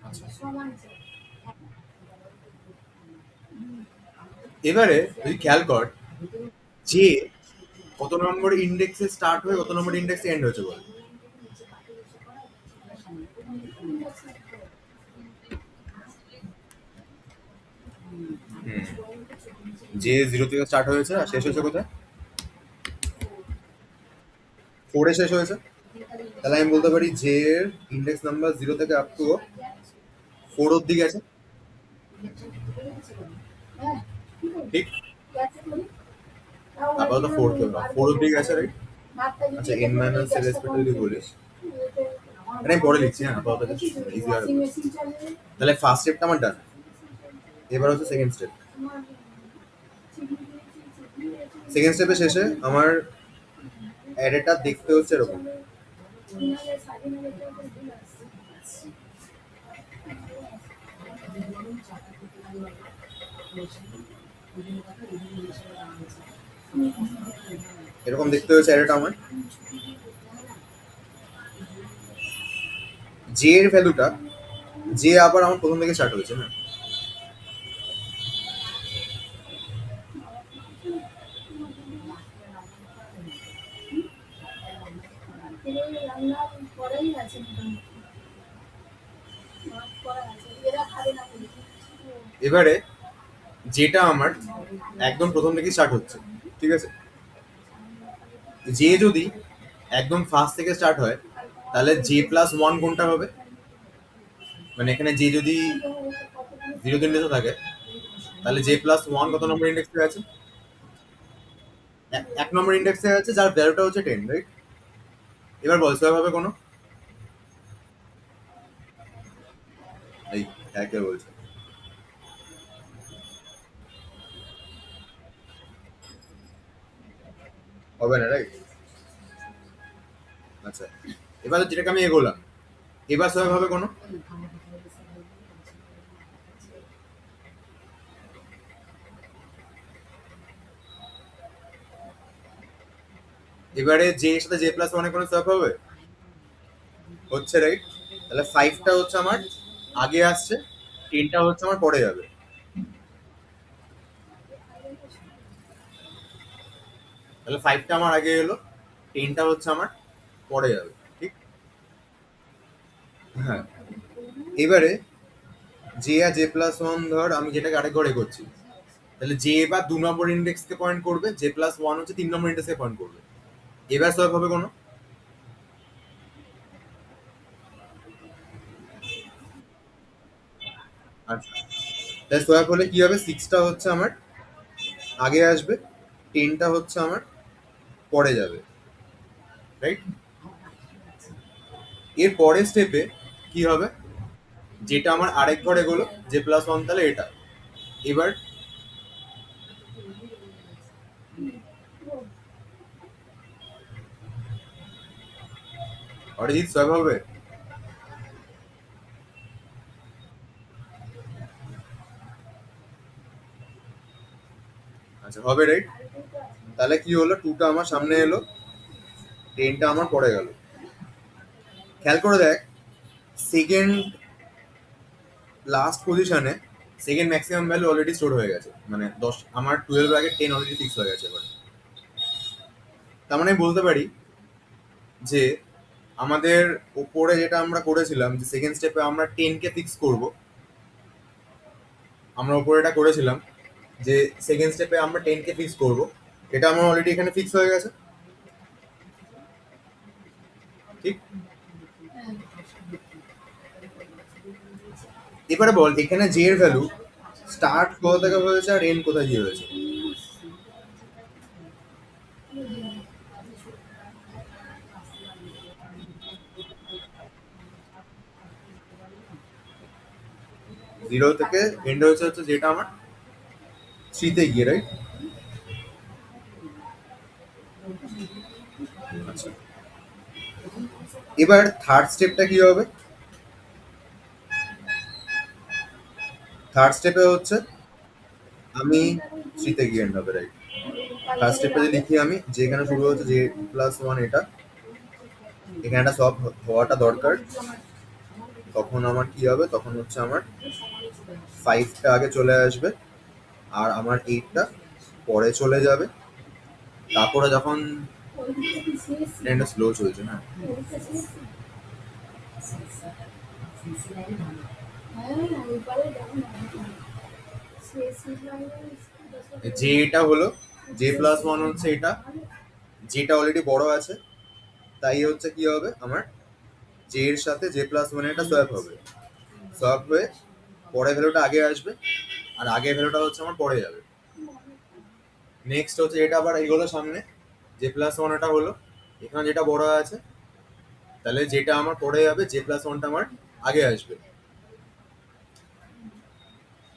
আচ্ছা, এবারে যদি খেয়াল কর যে কত নম্বর ইন্ডেক্সে স্টার্ট হয়ে কত নম্বর ইন্ডেক্সে এন্ড হয়েছে বল। যে জিরো থেকে স্টার্ট হয়েছে আর শেষ হয়েছে কোথায়? ফোরে শেষ হয়েছে। তাহলে আমি বলতে পারি যে এর ইন্ডেক্স নাম্বার জিরো থেকে আপ টু ফোর অব্দি গেছে। ঠিক, আপাতত ফোর ফোর অব্দি গেছে, রাইট? আচ্ছা, এন মাইনাস এর রেসপেক্টে যদি বলিস, এটা আমি পরে লিখছি, হ্যাঁ আপাতত ইজি হবে। তাহলে ফার্স্ট স্টেপটা আমার ডান। এবার হচ্ছে সেকেন্ড স্টেপ। সেকেন্ড স্টেপের শেষে আমার অ্যারেটা দেখতে হচ্ছে এরকম। এরকম দেখতে হচ্ছে অ্যারেটা আমার। জে এর ভ্যালুটা, যে আবার আমার প্রথম থেকে স্টার্ট হয়েছে না। এবারে যেটা আমার একদম প্রথম থেকে স্টার্ট হচ্ছে, ঠিক আছে? যে যদি একদম ফার্স্ট থেকে স্টার্ট হয় তাহলে জে প্লাস ওয়ান কোনটা হবে? মানে এখানে যে যদি জিরো ইন্ডেক্সে থাকে তাহলে জে প্লাস ওয়ান কত নম্বর ইন্ডেক্সে আছে? এক নম্বর ইন্ডেক্সে আছে, যার ভ্যালুটা হচ্ছে টেন, রাইট? এবার বল সোয়াব হবে কোনো? এই একে বলছে হবে না, রাইট? আচ্ছা, এবার যেটাকে আমি এগোলাম, এবার সোয়াব হবে কোনো? এবারে জে এর সাথে জে প্লাস ওয়ানে কোনো সোয়াব হবে? হচ্ছে, রাইট? তাহলে ফাইভটা হচ্ছে আমার আগে আসছে, টেনটা হচ্ছে আমার পরে যাবে। তাহলে ফাইভটা আমার আগে এলো, টেনটা হচ্ছে আমার পরে যাবে, ঠিক? হ্যাঁ। এবারে J R J plus one ধর আমি যেটাকে আরেক ঘরে করছি, তাহলে জে এবার দু নম্বর ইন্ডেক্সকে পয়েন্ট করবে, জে প্লাস ওয়ান হচ্ছে তিন নম্বর ইন্ডেক্সকে পয়েন্ট করবে। এবার সোয়াপ হবে কোনো? আচ্ছা, তাহলে সোয়াপ হলে কি হবে? সিক্সটা হচ্ছে আমার আগে আসবে, টেনটা হচ্ছে আমার পরে যাবে, রাইট? এর পরের স্টেপে কি হবে? যেটা আমার আরেক ঘরে গেলো জে প্লাস ওয়ান, তাহলে এটা এবার অরিজিৎ সোয়াপ হবে। আচ্ছা, হবে, রাইট? তাহলে কি হলো, টুটা আমার সামনে এলো, টেনটা আমার পরে গেল। খেয়াল করে দেখ, সেকেন্ড লাস্ট পজিশনে second maximum value already store হয়ে গেছে, মানে 10, আমার 12 আগে 10 অলরেডি ফিক্স হয়ে গেছে এবার। তার মানে আমি বলতে পারি যে আমাদের ওপরে যেটা আমরা করেছিলাম যে সেকেন্ড স্টেপে আমরা 10 কে ফিক্স করব, আমরা ওপরে এটা করেছিলাম যে সেকেন্ড স্টেপে আমরা 10 কে ফিক্স করব, এটা আমার অলরেডি এখানে ফিক্স হয়ে গেছে, ঠিক? এবারে বল এখানে জে এর ভ্যালু স্টার্ট কোথা থেকে হয়েছে আর এন্ড কোথায় গিয়ে হয়েছে? জিরো থেকে এন্ড হয়েছে হচ্ছে যেটা আমার থ্রিতে গিয়ে, রাইট? আচ্ছা, এবার থার্ড স্টেপটা কি হবে? থার্ড স্টেপে হচ্ছে আমি থ্রিতে গিয়ে এন্ড হবে, রাইট? ফার্স্ট স্টেপে যদি লিখি আমি, যেখানে শুরু হচ্ছে জে প্লাস ওয়ান, এটা এখানে একটা সব হওয়াটা দরকার, তখন আমার কি হবে, তখন হচ্ছে আমার 5টা আগে চলে আসবে আর আমার 8টা পরে চলে যাবে। তারপরে যখন ট্রেনটা স্লো চলছে না, যে এটা হলো J+1 হচ্ছে এটা, যেটা অলরেডি বড় আছে, তাই হচ্ছে কি হবে আমার জে এর সাথে J+1 এটা সোয়াপ হবে, সোয়াপ হয়ে পরে ভ্যালুটা আগে আসবে আর আগে ভ্যালুটা হচ্ছে আমার পরে যাবে। নেক্সট হচ্ছে এটা আবার এইগুলো সামনে J+1 এটা হলো, এখানে যেটা বড় আছে, তাহলে যেটা আমার পরে যাবে J+1টা আমার আগে আসবে,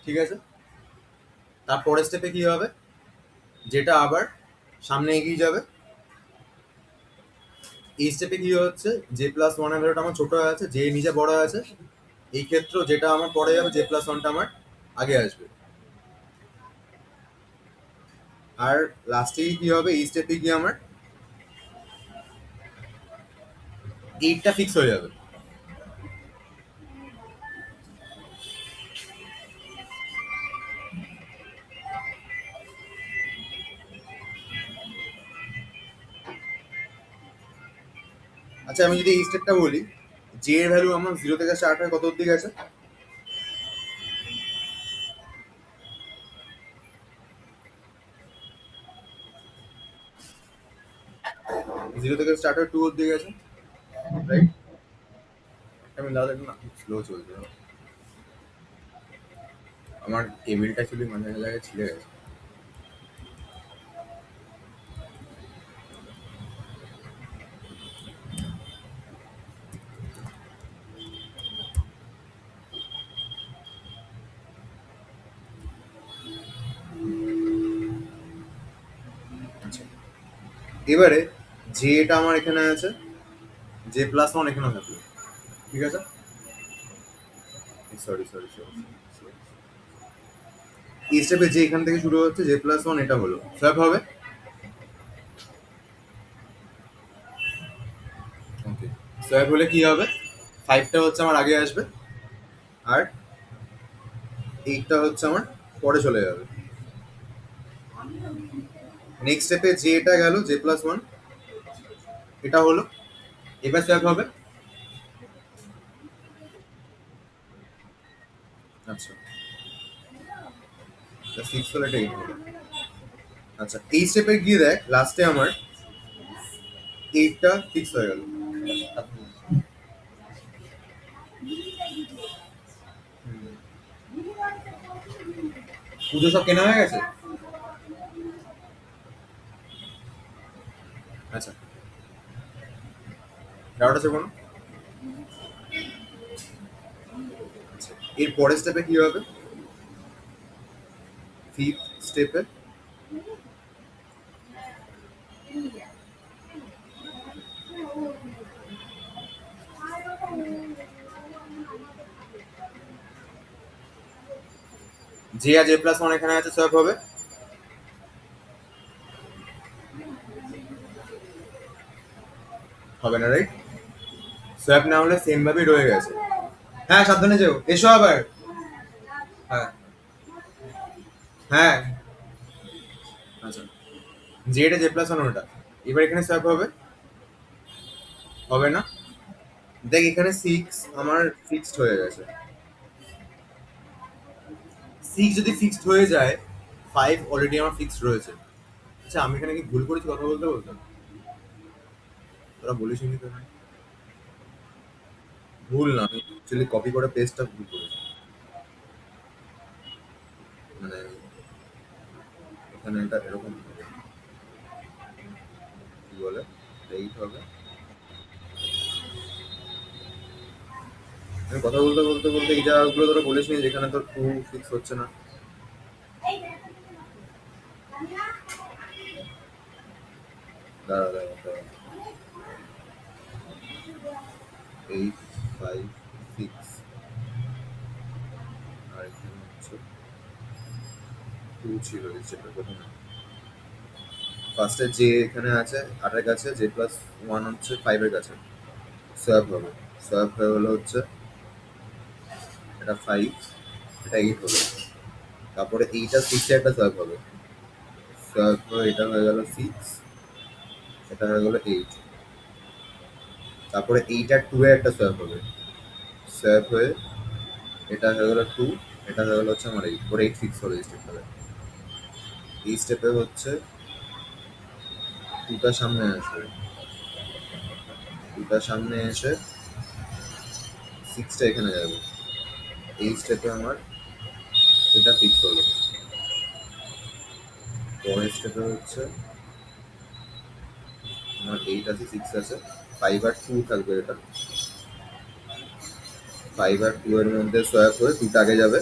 ঠিক আছে। তারপরের স্টেপে কি হবে, যেটা আবার সামনে এগিয়ে যাবে। এই স্টেপে কি হচ্ছে, J+1 এর ভ্যালুটা আমার ছোট আছে, যে নিচে বড় আছে, এই ক্ষেত্রে যেটা আমার পরে যাবে J+1টা আমার আগে আসবে। আর লাস্টে কি হবে, এই স্টেপে গিয়ে আমার 8টা ফিক্স হয়ে যাবে। আচ্ছা আমি যদি এই স্টেপটা বলি, জে এর ভ্যালু আমার 0 থেকে স্টার্ট হয় কত অব্দি গেছে, 0 থেকে স্টার্ট হয় 2 অব্দি গেছে, রাইট। আমি দাদা একটু না স্লো চলছে, আমার কেবিলটা অ্যাকচুয়ালি মাঝে মাঝে জায়গায় ছিঁড়ে গেছে। আচ্ছা এবারে যে এটা আমার এখানে আছে, J+1 এখানে থাকলো, ঠিক আছে। সরি সরি সরি, এই স্টেপে যে এখান থেকে শুরু হচ্ছে J+1 এটা হলো সোয়াপ হবে, ওকে। সোয়াপ হলে কি হবে, 5টা হচ্ছে আমার আগে আসবে আর 8টা হচ্ছে আমার পরে চলে যাবে। নেক্সট স্টেপে যে এটা গেল J+1 এটা হলো, এবার সোয়াপ হবে। আচ্ছা 6 হলে এটা 8 হবে। আচ্ছা এই স্টেপে গিয়ে দেখ লাস্টে আমার 8টা ফিক্স হয়ে গেল। পুজো সব কেনা হয়ে গেছে। আচ্ছা ডাউট আছে কোনো? আচ্ছা এর পরের স্টেপে কি হবে, 5th স্টেপে জে আর J+1 এখানে আছে, সোয়াপ হবে। হবে না, রাইট। সোয়াপ না হলে সেম ভাবেই রয়ে গেছে। হ্যাঁ সাবধানে যেও, এসো আবার। হ্যাঁ হ্যাঁ। আচ্ছা যে এটা J+1 ওটা, এবার এখানে সোয়াপ হবে, হবে না। দেখ এখানে 6 আমার ফিক্সড হয়ে গেছে, 6 যদি ফিক্সড হয়ে যায় 5 অলরেডি আমার ফিক্সড রয়েছে। আচ্ছা আমি এখানে কি ভুল করেছি কথা বলতে বলতে, তোরা বলিস নি তো? ভুল না, আমি অ্যাকচুয়ালি কপি করে পেস্টটা ভুল করেছি, মানে এখানে এটা এরকম হবে। কি বলে, এইট হবে। আমি কথা বলতে বলতে বলতে এই জায়গাগুলো তোরা বলিস নি যেখানে তোর 2 ফিক্স হচ্ছে না। দাঁড়া দাঁড়া দাঁড়া, 8 5 6 আর এখানে হচ্ছে 2 ছিল যেটা প্রথমে। ফার্স্টে যে এখানে আছে 8 এর কাছে, J+1 হচ্ছে 5 এর কাছে, সোয়াপ হবে। সোয়াপ হয়ে হলো হচ্ছে এটা 5, এটা 8 হবে। তারপরে এইটা 6 এ একটা সোয়াপ হবে। সোয়াপ হয়ে এটা হয়ে গেল 6, এটা হয়ে গেল 8। তারপরে এইটা 2 এ একটা সোয়াপ হবে। সোয়াপ হয়ে এটা হয়ে গেল 2, এটা হয়ে গেল হচ্ছে আমার 8, পরে 8 ফিক্স হবে এই স্টেপে। এই স্টেপে হচ্ছে 2টা সামনে আসবে, 2টা সামনে এসে 6টা এখানে যাবে। এই স্টেপে আমার এটা ফিক্স হলো। পরের স্টেপে হচ্ছে আমার 8 আছে, 6 আছে, 5 আর 2 থাকবে। এটা 5 আর 2 এর মধ্যে সোয়াপ হয়ে 2টা আগে যাবে,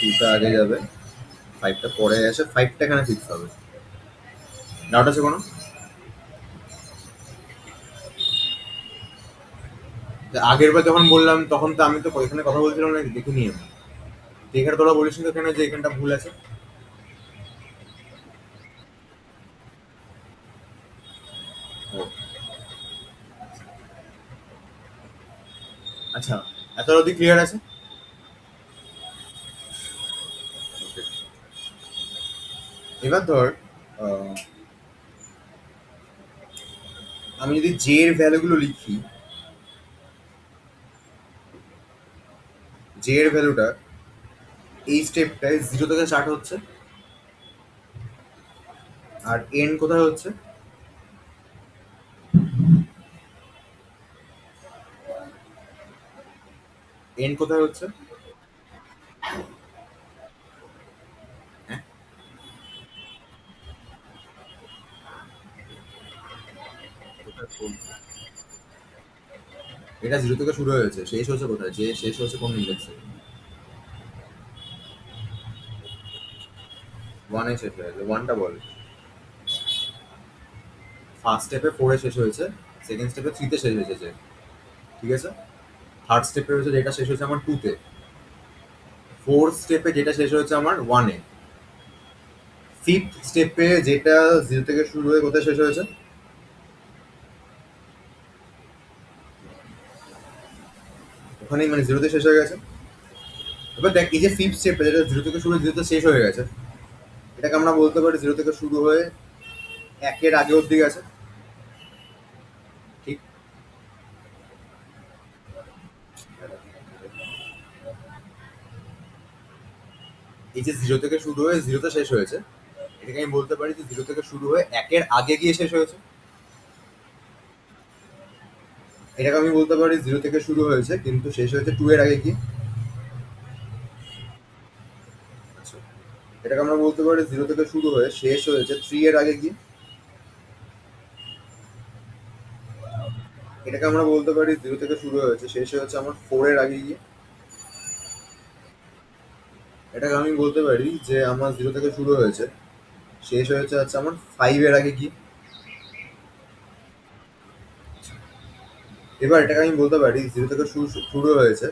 2টা আগে যাবে, 5টা পরে এসে 5টা এখানে ফিক্স হবে। ডাউট আছে কোনো? আগের বার যখন বললাম তখন তো আমি তো এখানে কথা বলছিলাম না, দেখিনি আমি। এখানে তোরা বলিস তো এখানে যে এখানটা ভুল আছে। ও আচ্ছা, এত অবধি ক্লিয়ার আছে? Okay. এবার ধর আহ, আমি যদি জে এর ভ্যালুগুলো লিখি, জে এর ভ্যালুটা এই স্টেপটায় 0 থেকে স্টার্ট হচ্ছে, আর এন্ড কোথায় হচ্ছে? এন্ড কোথায় হচ্ছে? হ্যাঁ, এটা 0 থেকে শুরু হয়েছে, শেষ হচ্ছে কোথায়? যে শেষ হচ্ছে কোন ইন্ডেক্সে? 1 এ শেষ হয়েছে, 1টা বল। ফার্স্ট স্টেপে 4 এ শেষ হয়েছে, সেকেন্ড স্টেপে 3 তে শেষ হয়েছে, ঠিক আছে। থার্ড স্টেপে হচ্ছে যেটা শেষ হয়েছে আমার 2 তে। ফোর্থ স্টেপে যেটা শেষ হয়েছে আমার 1 এ। ফিফথ স্টেপে যেটা 0 থেকে শুরু হয়ে কোথায় শেষ হয়েছে? ওখানেই, মানে 0 তে শেষ হয়ে গেছে। এবার দেখ, এই যে ফিফথ স্টেপে যেটা 0 থেকে শুরু হয়ে 0 তে শেষ হয়ে গেছে, এটাকে আমরা বলতে পারি 0 থেকে শুরু হয়ে 1 এর আগে অবধি গেছে, ঠিক? এই যে 0 থেকে শুরু হয়ে 0 তে শেষ হয়েছে, এটাকে আমি বলতে পারি যে 0 থেকে শুরু হয়ে 1 এর আগে গিয়ে শেষ হয়েছে। এটাকে আমি বলতে পারি 0 থেকে শুরু হয়েছে কিন্তু শেষ হয়েছে 2 এর আগে গিয়ে। আচ্ছা, এটাকে আমরা বলতে পারি 0 থেকে শুরু হয়ে শেষ হয়েছে 3 এর আগে গিয়ে। এটাকে আমরা বলতে পারি 0 থেকে শুরু হয়েছে শেষ হয়েছে আমার 4 এর আগে গিয়ে। এটাকে আমি বলতে পারি যে আমার 0 থেকে শুরু হয়েছে শেষ হয়েছে হচ্ছে আমার 5 এর আগে গিয়ে। এবার এটাকে আমি বলতে পারি 0 থেকে শুরু শুরু হয়েছে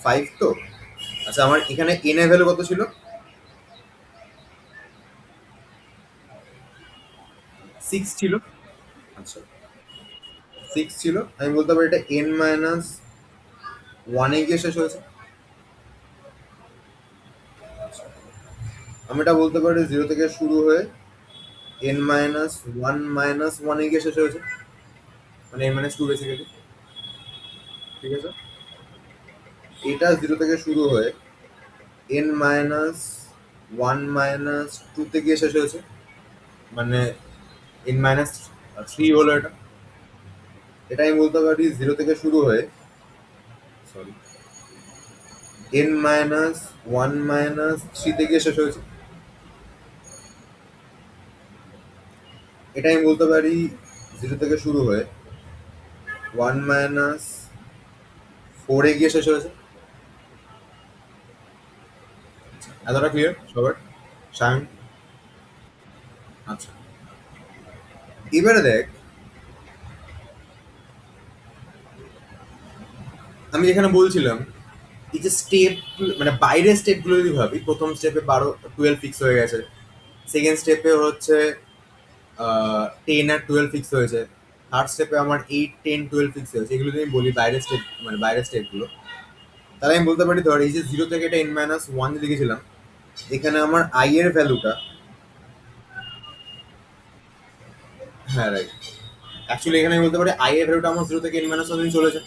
5 তো। আচ্ছা, আমার এখানে এন এর ভ্যালু কত ছিল? 6 ছিল। আচ্ছা, 6 ছিল, আমি বলতে পারি এটা এন মাইনাস 1 এ গিয়ে শেষ হয়েছে। আমি এটা বলতে পারি 0 থেকে শুরু হয়ে এন মাইনাস 1 মাইনাস 1 এ গিয়ে শেষ হয়েছে, মানে এন মাইনাস 2 বেসিক্যালি, ঠিক আছে। এটা 0 থেকে শুরু হয়ে এন মাইনাস 1 মাইনাস 2 তে গিয়ে শেষ হয়েছে, মানে এন মাইনাস 3 হলো এটা। এটা আমি বলতে পারি 0 থেকে শুরু হয়ে, সরি, এন মাইনাস 1 মাইনাস 3 তে গিয়ে শেষ হয়েছে। এটা আমি বলতে পারি 0 থেকে শুরু হয়ে 1 মাইনাস 4 এ গিয়ে শেষ হয়েছে। এতটা ক্লিয়ার সবার? সায়ন? আচ্ছা, এবারে দেখ, আমি যেখানে বলছিলাম এই যে স্টেপ, মানে বাইরের স্টেপগুলো যদি ভাবি, প্রথম স্টেপে 12 ফিক্স হয়ে গেছে, সেকেন্ড স্টেপে হচ্ছে 10 আর 12 ফিক্স হয়েছে, থার্ড স্টেপে আমার 8 10 12 ফিক্স হয়েছে, এগুলো যদি আমি বলি বাইরের স্টেপ, মানে বাইরের স্টেপগুলো, তাহলে আমি বলতে পারি ধর এই যে জিরো থেকে এটা n-1 লিখেছিলাম, এখানে আমার আই এর ভ্যালুটা, হ্যাঁ রাইট, অ্যাকচুয়ালি এখানে আমি বলতে পারি আই এর ভ্যালুটা আমার জিরো থেকে n-1 চলেছে।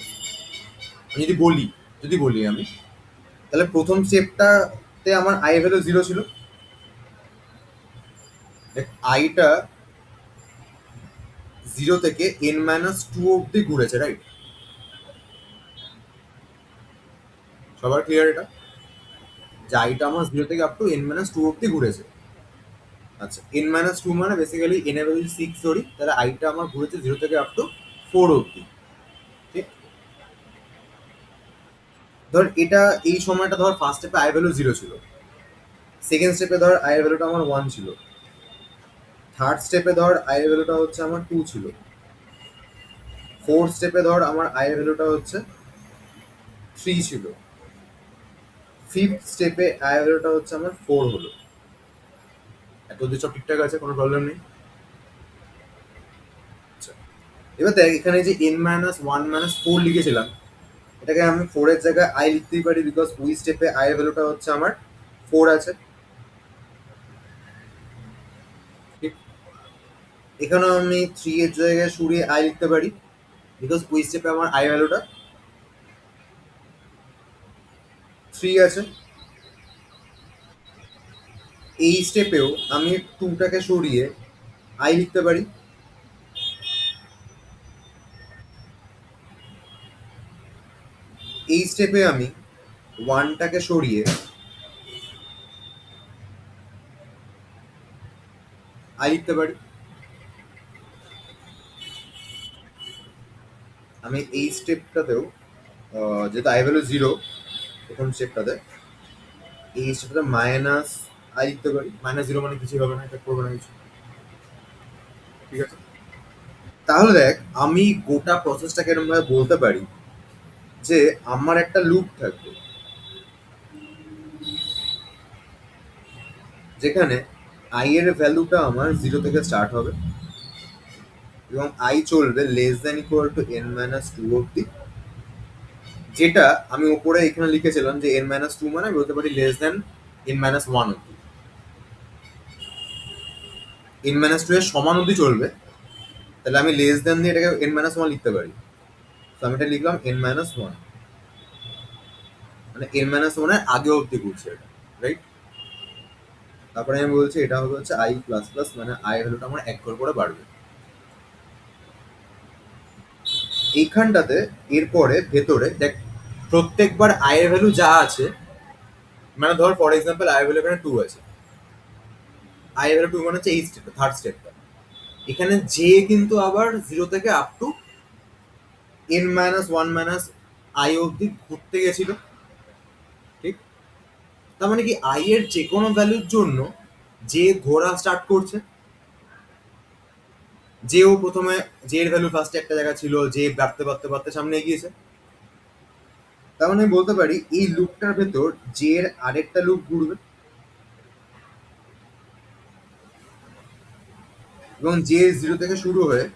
আমি যদি বলি আমি, তাহলে প্রথম স্টেপটাতে আমার আই এর ভ্যালু জিরো ছিল, আইটা জিরো থেকে n-2 অব্দি ঘুরেছে, রাইট? সবার ক্লিয়ার এটা, যে আইটা আমার জিরো থেকে আপ টু n-2 অব্দি ঘুরেছে। আচ্ছা, n-2 মানে বেসিক্যালি n এর ভ্যালু 6 ধরি, তাহলে আইটা আমার ঘুরেছে জিরো থেকে আপ টু 4 অব্দি। ঠিক, ধর এটা এই সময়টা ধর ফার্স্ট স্টেপে আই ভ্যালু জিরো ছিল, সেকেন্ড স্টেপে ধর আই এর ভ্যালুটা আমার 1 ছিল, থার্ড স্টেপে ধর আই এর ভ্যালুটা হচ্ছে আমার 2 ছিল, ফোর্থ স্টেপে ধর আমার আই এর ভ্যালুটা হচ্ছে 3 ছিল, ফিফথ স্টেপে আই এর ভ্যালুটা হচ্ছে আমার 4 হলো। এত যদি সব ঠিকঠাক আছে, কোনো প্রবলেম নেই। আচ্ছা, এবার দেখ এখানে যে n-1 - 4 লিখেছিলাম, এটাকে আমি 4 এর জায়গায় আই লিখতেই পারি, বিকজ ওই স্টেপে আই এর ভ্যালুটা হচ্ছে আমার 4 আছে। ঠিক, এখানেও আমি 3 এর জায়গায় সরিয়ে আই লিখতে পারি, বিকজ ওই স্টেপে আমার আই ভ্যালুটা 3 আছে। এই স্টেপেও আমি 2টাকে সরিয়ে আই লিখতে পারি। এই স্টেপে আমি 1টাকে সরিয়ে আই লিখতে পারি। আমি এই স্টেপটাতেও যেহেতু আই ভ্যালু জিরো প্রথম স্টেপটাতে, এই স্টেপটাতে মাইনাস আই লিখতে পারি। -0 মানে কিছুই হবে না, এটা করবে না কিছু। ঠিক আছে, তাহলে দেখ আমি গোটা প্রসেসটাকে এরকম ভাবে বলতে পারি যে আমার একটা লুপ থাকবে, যেখানে আই এর ভ্যালুটা আমার জিরো থেকে স্টার্ট হবে এবং আই চলবে less than equal to n-2 অব্দি, যেটা আমি উপরে এখানে লিখেছিলাম যে n-2 মানে আমি বলতে পারি লেস দ্যান n-1 অব্দি, n-2 এর সমান অব্দি চলবে, তাহলে আমি লেস দ্যান দিয়ে এটাকে n-1 লিখতে পারি। তো আমি এটা লিখলাম n-1, মানে n-1 এর আগে অব্দি ঘুরছে এটা, রাইট? তারপরে আমি বলছি এটা হবে হচ্ছে আই প্লাস প্লাস, মানে আই ভ্যালুটা আমার এক করে বাড়বে এইখানটাতে। এরপরে ভেতরে দেখ প্রত্যেকবার আই এর ভ্যালু যা আছে, মানে ধর ফর এক্সাম্পল আই এর ভ্যালু এখানে 2 আছে, আই এর ভ্যালু 2 মানে হচ্ছে এই স্টেপ, থার্ড স্টেপটা, এখানে জে কিন্তু আবার জিরো থেকে আপ টু n-1 আই অব্দি ঘুরতে গেছিল। ঠিক, তার মানে কি আই এর যে কোনো ভ্যালুর জন্য যে ঘোরা স্টার্ট করছে, যেও প্রথমে জে এর ভ্যালু ফার্স্টে একটা জায়গা ছিল, যে বাড়তে বাড়তে বাড়তে সামনে এগিয়েছে। তার মানে আমি বলতে পারি এই লুপটার ভেতর জে এর আরেকটা লুপ ঘুরবে, এবং জে জিরো থেকে শুরু হয়ে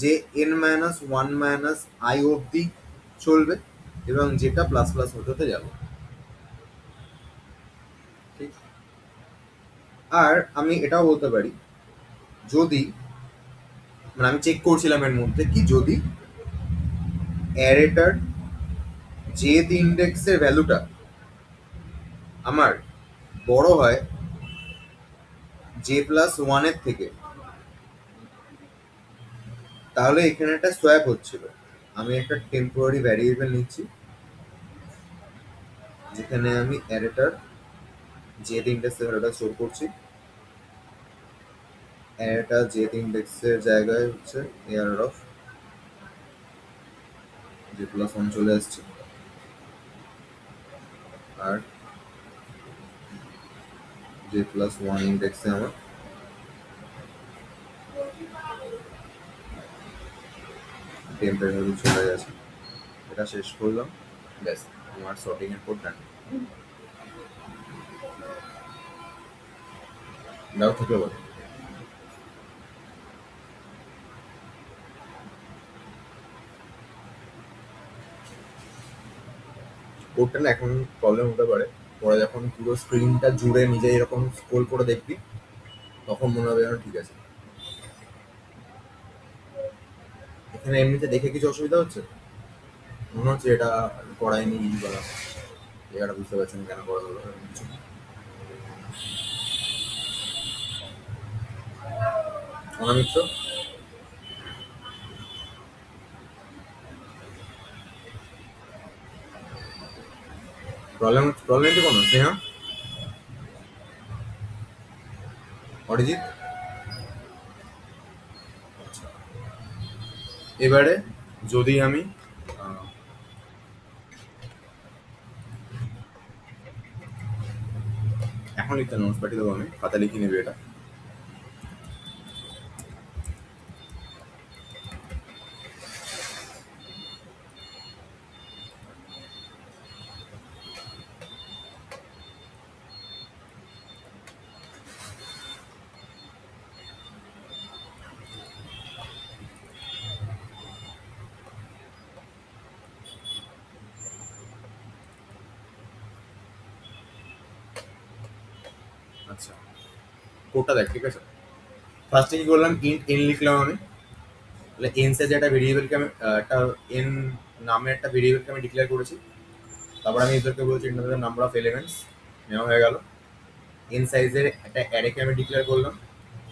যে n-1 আই অব্দি চলবে, এবং যেটা প্লাস প্লাস হতে হতে যাবে। ঠিক, আর আমি এটাও বলতে পারি যদি, মানে আমি চেক করছিলাম এর মধ্যে কি যদি অ্যারেটার জেদ ইন্ডেক্সের ভ্যালুটা আমার বড় হয় j+1 এর থেকে, তাহলে এখানে একটা সোয়াপ হচ্ছিল। আমি একটা টেম্পোরারি ভ্যারিয়েবল নিচ্ছি, যেখানে আমি অ্যারেটার জেদ ইন্ডেক্সের ভ্যালুটা স্টোর করছি। অ্যারেটার জেদ ইন্ডেক্সের জায়গায় হচ্ছে এয়ার অফ j+1 চলে আসছে, আর j+1 ইন্ডেক্সে আমার টেম্পের ভ্যালু চলে গেছে। এটা শেষ করলাম, ব্যাস আমার সর্টিং এর কোড ডান। ডাউট থাকলে বলো। কোডটা না এখন প্রবলেম হতে পারে, পরে যখন পুরো স্ক্রিনটা জুড়ে নিজে এরকম স্ক্রোল করে দেখবি তখন মনে হবে যেন ঠিক আছে। এখানে এমনিতে দেখে কিছু অসুবিধা হচ্ছে? মনে হচ্ছে এটা করায়নি বা জায়গাটা বুঝতে পারছেন কেন করা হলো এরকম কিছু? অনামিত্র, প্রবলেম কি কোনো স্নেহা, অরিজিৎ? আচ্ছা, এবারে যদি আমি আহ, এখন লিখতে নোটস পাঠিয়ে দেবো, আমি খাতা লিখে নেবে এটা। আচ্ছা, কোডটা দেখ, ঠিক আছে? ফার্স্টে কি করলাম, ইন্ট এন লিখলাম আমি। তাহলে এন সাইজে একটা ভেরিয়েবলকে আমি একটা এন নামে একটা ভেরিয়েবলকে আমি ডিক্লেয়ার করেছি। তারপর আমি ইউজারকে বলছি ইন্টার নাম্বার অফ এলিমেন্টস, নেওয়া হয়ে গেল। এন সাইজের একটা অ্যারেকে আমি ডিক্লেয়ার করলাম।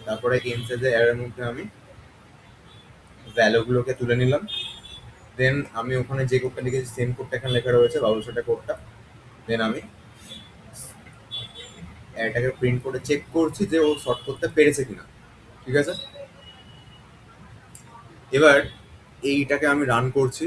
তারপরে এন সাইজের অ্যারের মধ্যে আমি ভ্যালুগুলোকে তুলে নিলাম। দেন আমি ওখানে যে কোডটা লিখেছি সেম কোডটা এখানে লেখা রয়েছে, বাবুল সেটা কোডটা। দেন আমি এটাকে প্রিন্ট করে চেক করছি যে ও সর্ট করতে পেরেছে কিনা, ঠিক আছে? এবার এইটাকে আমি রান করছি।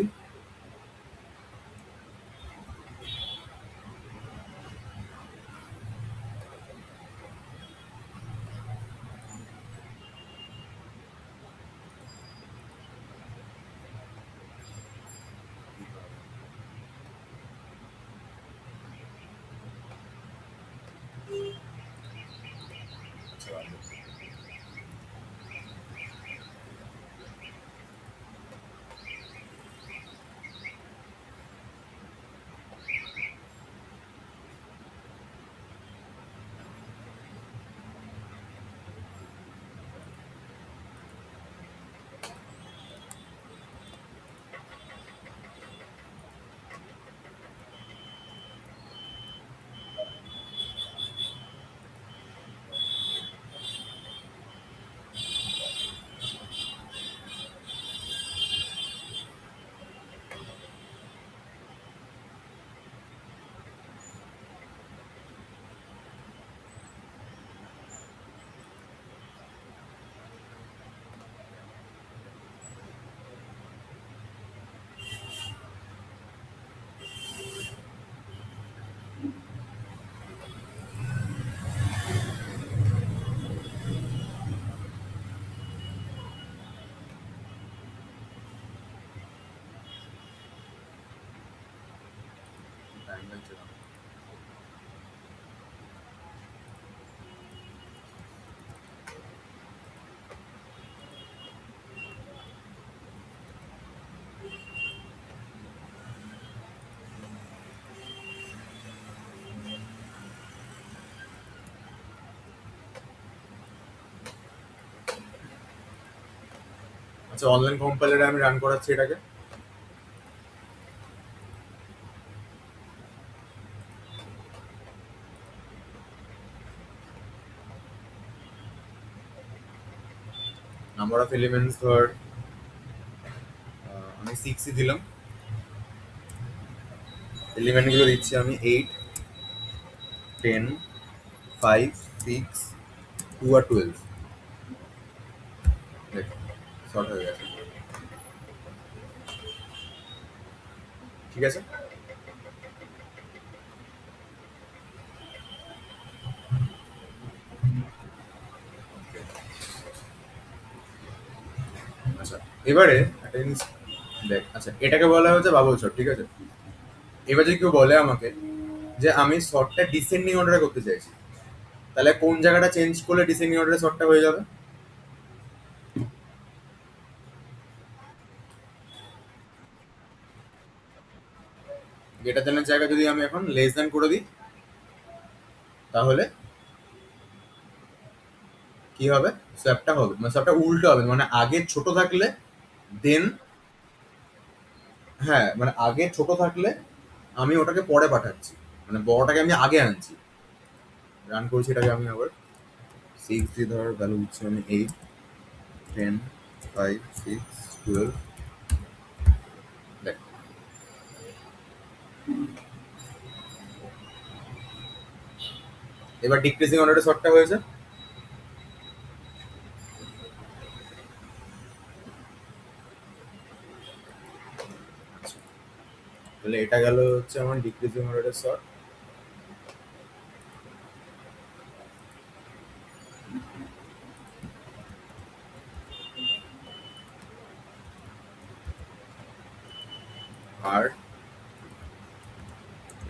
আচ্ছা, অনলাইন কম্পাইলারে আমি রান করাচ্ছি এটাকে। নাম্বার অফ এলিমেন্টস ধর আমি 6ই দিলাম। এলিমেন্টগুলো দিচ্ছি আমি 8, 10, 5, 6, 2 আর 12। দেখ, শর্ট হয়ে গেছে, ঠিক আছে? আচ্ছা, এবারে একটা জিনিস দেখ। আচ্ছা, এটাকে বলা হচ্ছে বাবল শর্ট, ঠিক আছে? এবার যদি কেউ বলে আমাকে যে আমি শর্টটা ডিসেন্ডিং অর্ডারে করতে চাইছি, তাহলে কোন জায়গাটা চেঞ্জ করলে ডিসেন্ডিং অর্ডারে শর্টটা হয়ে যাবে? গ্রেটার দেনের জায়গায় যদি আমি এখন লেস দেন করে দিই, তাহলে কি হবে? সোয়াপটা হবে, মানে সোয়াপটা উল্টো হবে, মানে আগে ছোট থাকলে দেন, হ্যাঁ মানে আগে ছোট থাকলে আমি ওটাকে পরে পাঠাচ্ছি, মানে বড়টাকে আমি আগে আনছি। রান করছি এটাকে আমি আবার, 6 দিয়ে ধর ভ্যালু দিচ্ছি আমি 8, 10, 5, 6, 12। দেখ, এবার ডিক্রিজিং অর্ডারে শর্টটা হয়েছে। তাহলে এটা গেল হচ্ছে আমার ডিক্রিজিং অর্ডারের শর্ট। আর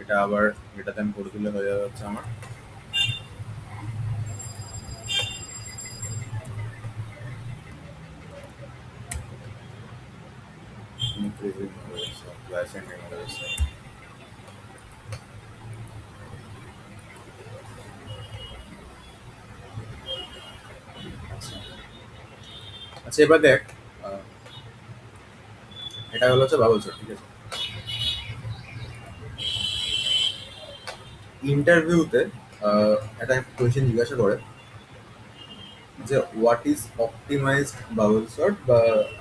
এটা আবার, এটাতে আমি করে দিলে হয়ে যাবে হচ্ছে আমার increasing order short, ascending order short। আচ্ছা এবার দেখ, আহ, এটা হলো হচ্ছে বাবল শর্ট, ঠিক আছে। ইন্টারভিউতে একটা কোয়েশ্চেন জিজ্ঞাসা করে যে what is optimised bubble shot, বা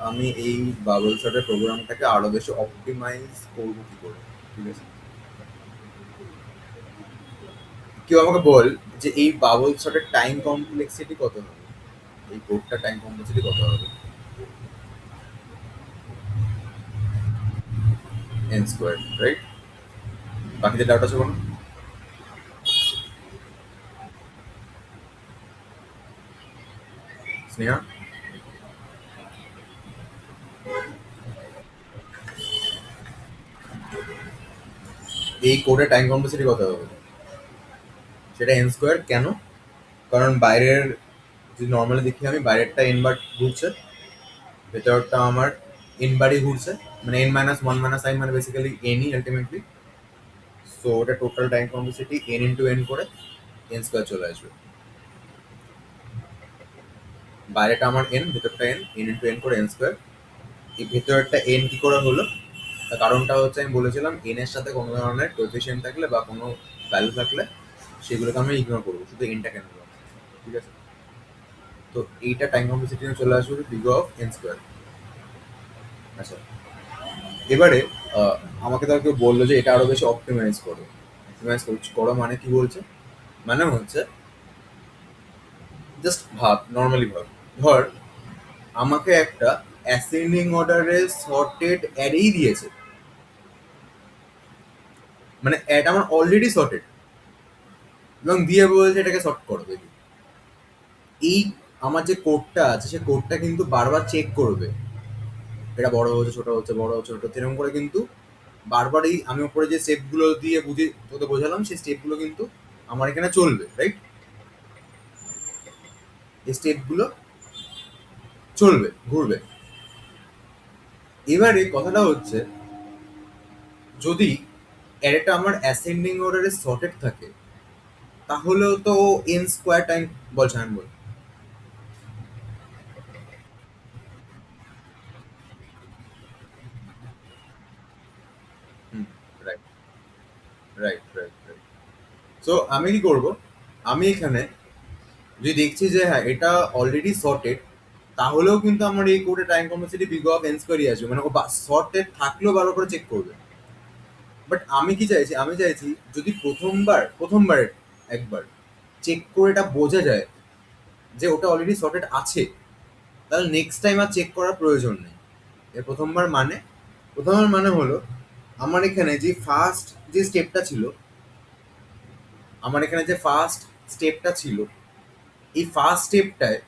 আমি এই বাবল শটের প্রোগ্রামটাকে আরো বেশি অপটিমাইজ করবো কি করে, ঠিক আছে। কেউ আমাকে বল যে এই বাবল শটের টাইম কমপ্লেক্সিটি কত হবে, এই কোডটা টাইম কমপ্লেক্সিটি কত হবে? N square, right. বাকিদের ডাউট আছে কোনো? স্নেহা, এই কোডের টাইম কমপ্লেক্সিটি কত হবে? সেটা এন স্কোয়ার কেন? কারণ বাইরের, যদি নর্মালি দেখি আমি, বাইরেরটা এন বার ঘুরছে, ভেতরটা আমার এন বারই ঘুরছে, মানে N minus one minus I, মানে বেসিক্যালি এনই আলটিমেটলি। সো ওটা total time complexity N into N করে এন স্কোয়ার চলে আসবে। বাইরেটা আমার এন, ভেতরটা এন, এন ইন্টু এন করে এন স্কোয়ার। এই ভেতরটা এন কি করে হলো, তার কারণটা হচ্ছে আমি বলেছিলাম এন এর সাথে কোনো ধরনের কোএফিসিয়েন্ট থাকলে বা কোনো ভ্যালু থাকলে সেগুলোকে আমরা ইগনোর করবো, শুধু এনটাকে নেবো, ঠিক আছে। তো এইটা টাইম কমপ্লেক্সিটি চলে আসবে বিগ অফ এন স্কোয়ার। আচ্ছা এবারে আমাকে তার কেউ বললো যে এটা আরো বেশি অপটিমাইজ করো। অপটিমাইজ করো মানে কি বলছে? মানে হচ্ছে জাস্ট ভাব, নর্মালি ভাব, ধর আমাকে একটা অ্যাসেন্ডিং অর্ডারে সর্টেড অ্যারেই দিয়েছে, মানে অ্যাড আমার অলরেডি সর্টেড, এবং দিয়ে বলছে এটাকে সর্ট করো দেখি। এই আমার যে কোডটা আছে সে কোডটা কিন্তু বারবার চেক করবে, এটা বড় হচ্ছে ছোট হচ্ছে, বড় হচ্ছে ছোট হচ্ছে, এরকম করে কিন্তু বারবারই আমি উপরে যে স্টেপগুলো দিয়ে বুঝে তোকে বোঝালাম সেই স্টেপগুলো কিন্তু আমার এখানে চলবে, রাইট। এই স্টেপগুলো চলবে, ঘুরবে। এবারে কথাটা হচ্ছে, যদি অ্যারেটা আমার অ্যাসেন্ডিং অর্ডারে সর্টেড থাকে তাহলেও তো এন স্কোয়ার টাইম, বলছে আমি বল। Hmm, right, right, right, right. So আমি কি করব, আমি এখানে যদি দেখছি যে হ্যাঁ এটা অলরেডি সর্টেড, তাহলেও কিন্তু আমার এই কোডে time complexity big of n স্কোয়ারই আসবে, মানে ও সর্টেড থাকলেও ভালো করে চেক করবে। বাট আমি কি চাইছি, আমি চাইছি যদি প্রথমবার একবার চেক করে এটা বোঝা যায় যে ওটা অলরেডি সর্টেড আছে, তাহলে নেক্সট টাইম আর চেক করার প্রয়োজন নেই। এর প্রথমবার মানে হলো আমার এখানে যে ফার্স্ট যে স্টেপটা ছিল, আমার এখানে যে ফার্স্ট স্টেপটা ছিল, এই ফার্স্ট স্টেপটায়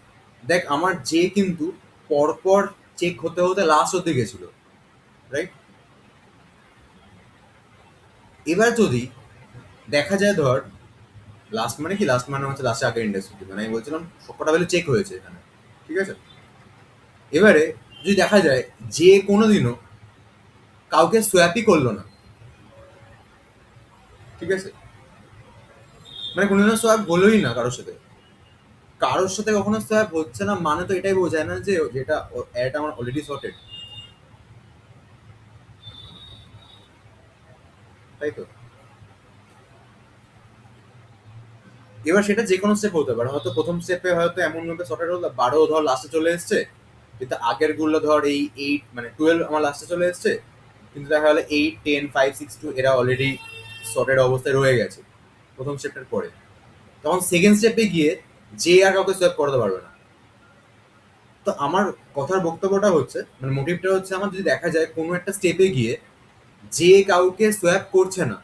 দেখ আমার যে কিন্তু পরপর চেক হতে হতে লাস্ট অব্দি গেছিল, রাইট। এবার যদি দেখা যায় ধর, লাস্ট মানে কি, লাস্ট মানে হচ্ছে লাস্টে আগের ইন্ডেক্স অব্দি, মানে আমি বলছিলাম সবকটা ভ্যালু চেক হয়েছে এখানে, ঠিক আছে। এবারে যদি দেখা যায় যে কোনোদিনও কাউকে সোয়াপই করলো না, ঠিক আছে? মানে কোনোদিনও সোয়াপ হলোই না কারোর সাথে। কারোর সাথে কখনো সোয়াপ হচ্ছে না মানে তো এটাই বোঝায় না যে যেটা এটা আমার অলরেডি সর্টেড, তাই তো? এবার সেটা যে কোনো স্টেপ হতে পারে, হয়তো প্রথম স্টেপে হয়তো এমন ভাবে সর্টেড হলো 12 ধর লাস্টে চলে এসছে, কিন্তু আগের গুলো ধর এই 8 মানে 12 আমার লাস্টে চলে এসছে, কিন্তু দেখা গেলো 8 10 5 6 2 এরা অলরেডি সর্টেড অবস্থায় রয়ে গেছে প্রথম স্টেপটার পরে। তখন সেকেন্ড স্টেপে গিয়ে যে আর কাউকে সোয়াপ করতে পারবে না। তো আমার কথার বক্তব্যটা হচ্ছে মানে মোটিভটা হচ্ছে, আমার যদি দেখা যায় কোনো একটা স্টেপে গিয়ে যে কাউকে সোয়াপ করছে না,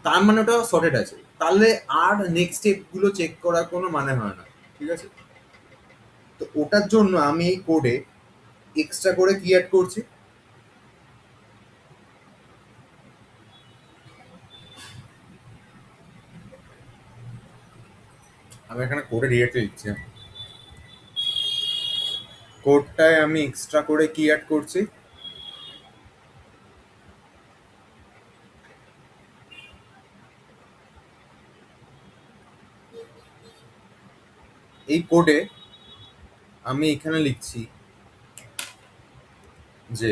তার মানে ওটা সর্টেড আছে, তাহলে আর নেক্সট স্টেপ গুলো চেক করার কোনো মানে হয় না। ঠিক আছে? তো ওটার জন্য আমি এই কোডে এক্সট্রা করে কি অ্যাড করছি, আমি এখানে কোডে ডিরেক্টলি লিখছি। কোডটায় আমি এক্সট্রা করে কি অ্যাড করছি, এই কোডে আমি এখানে লিখছি যে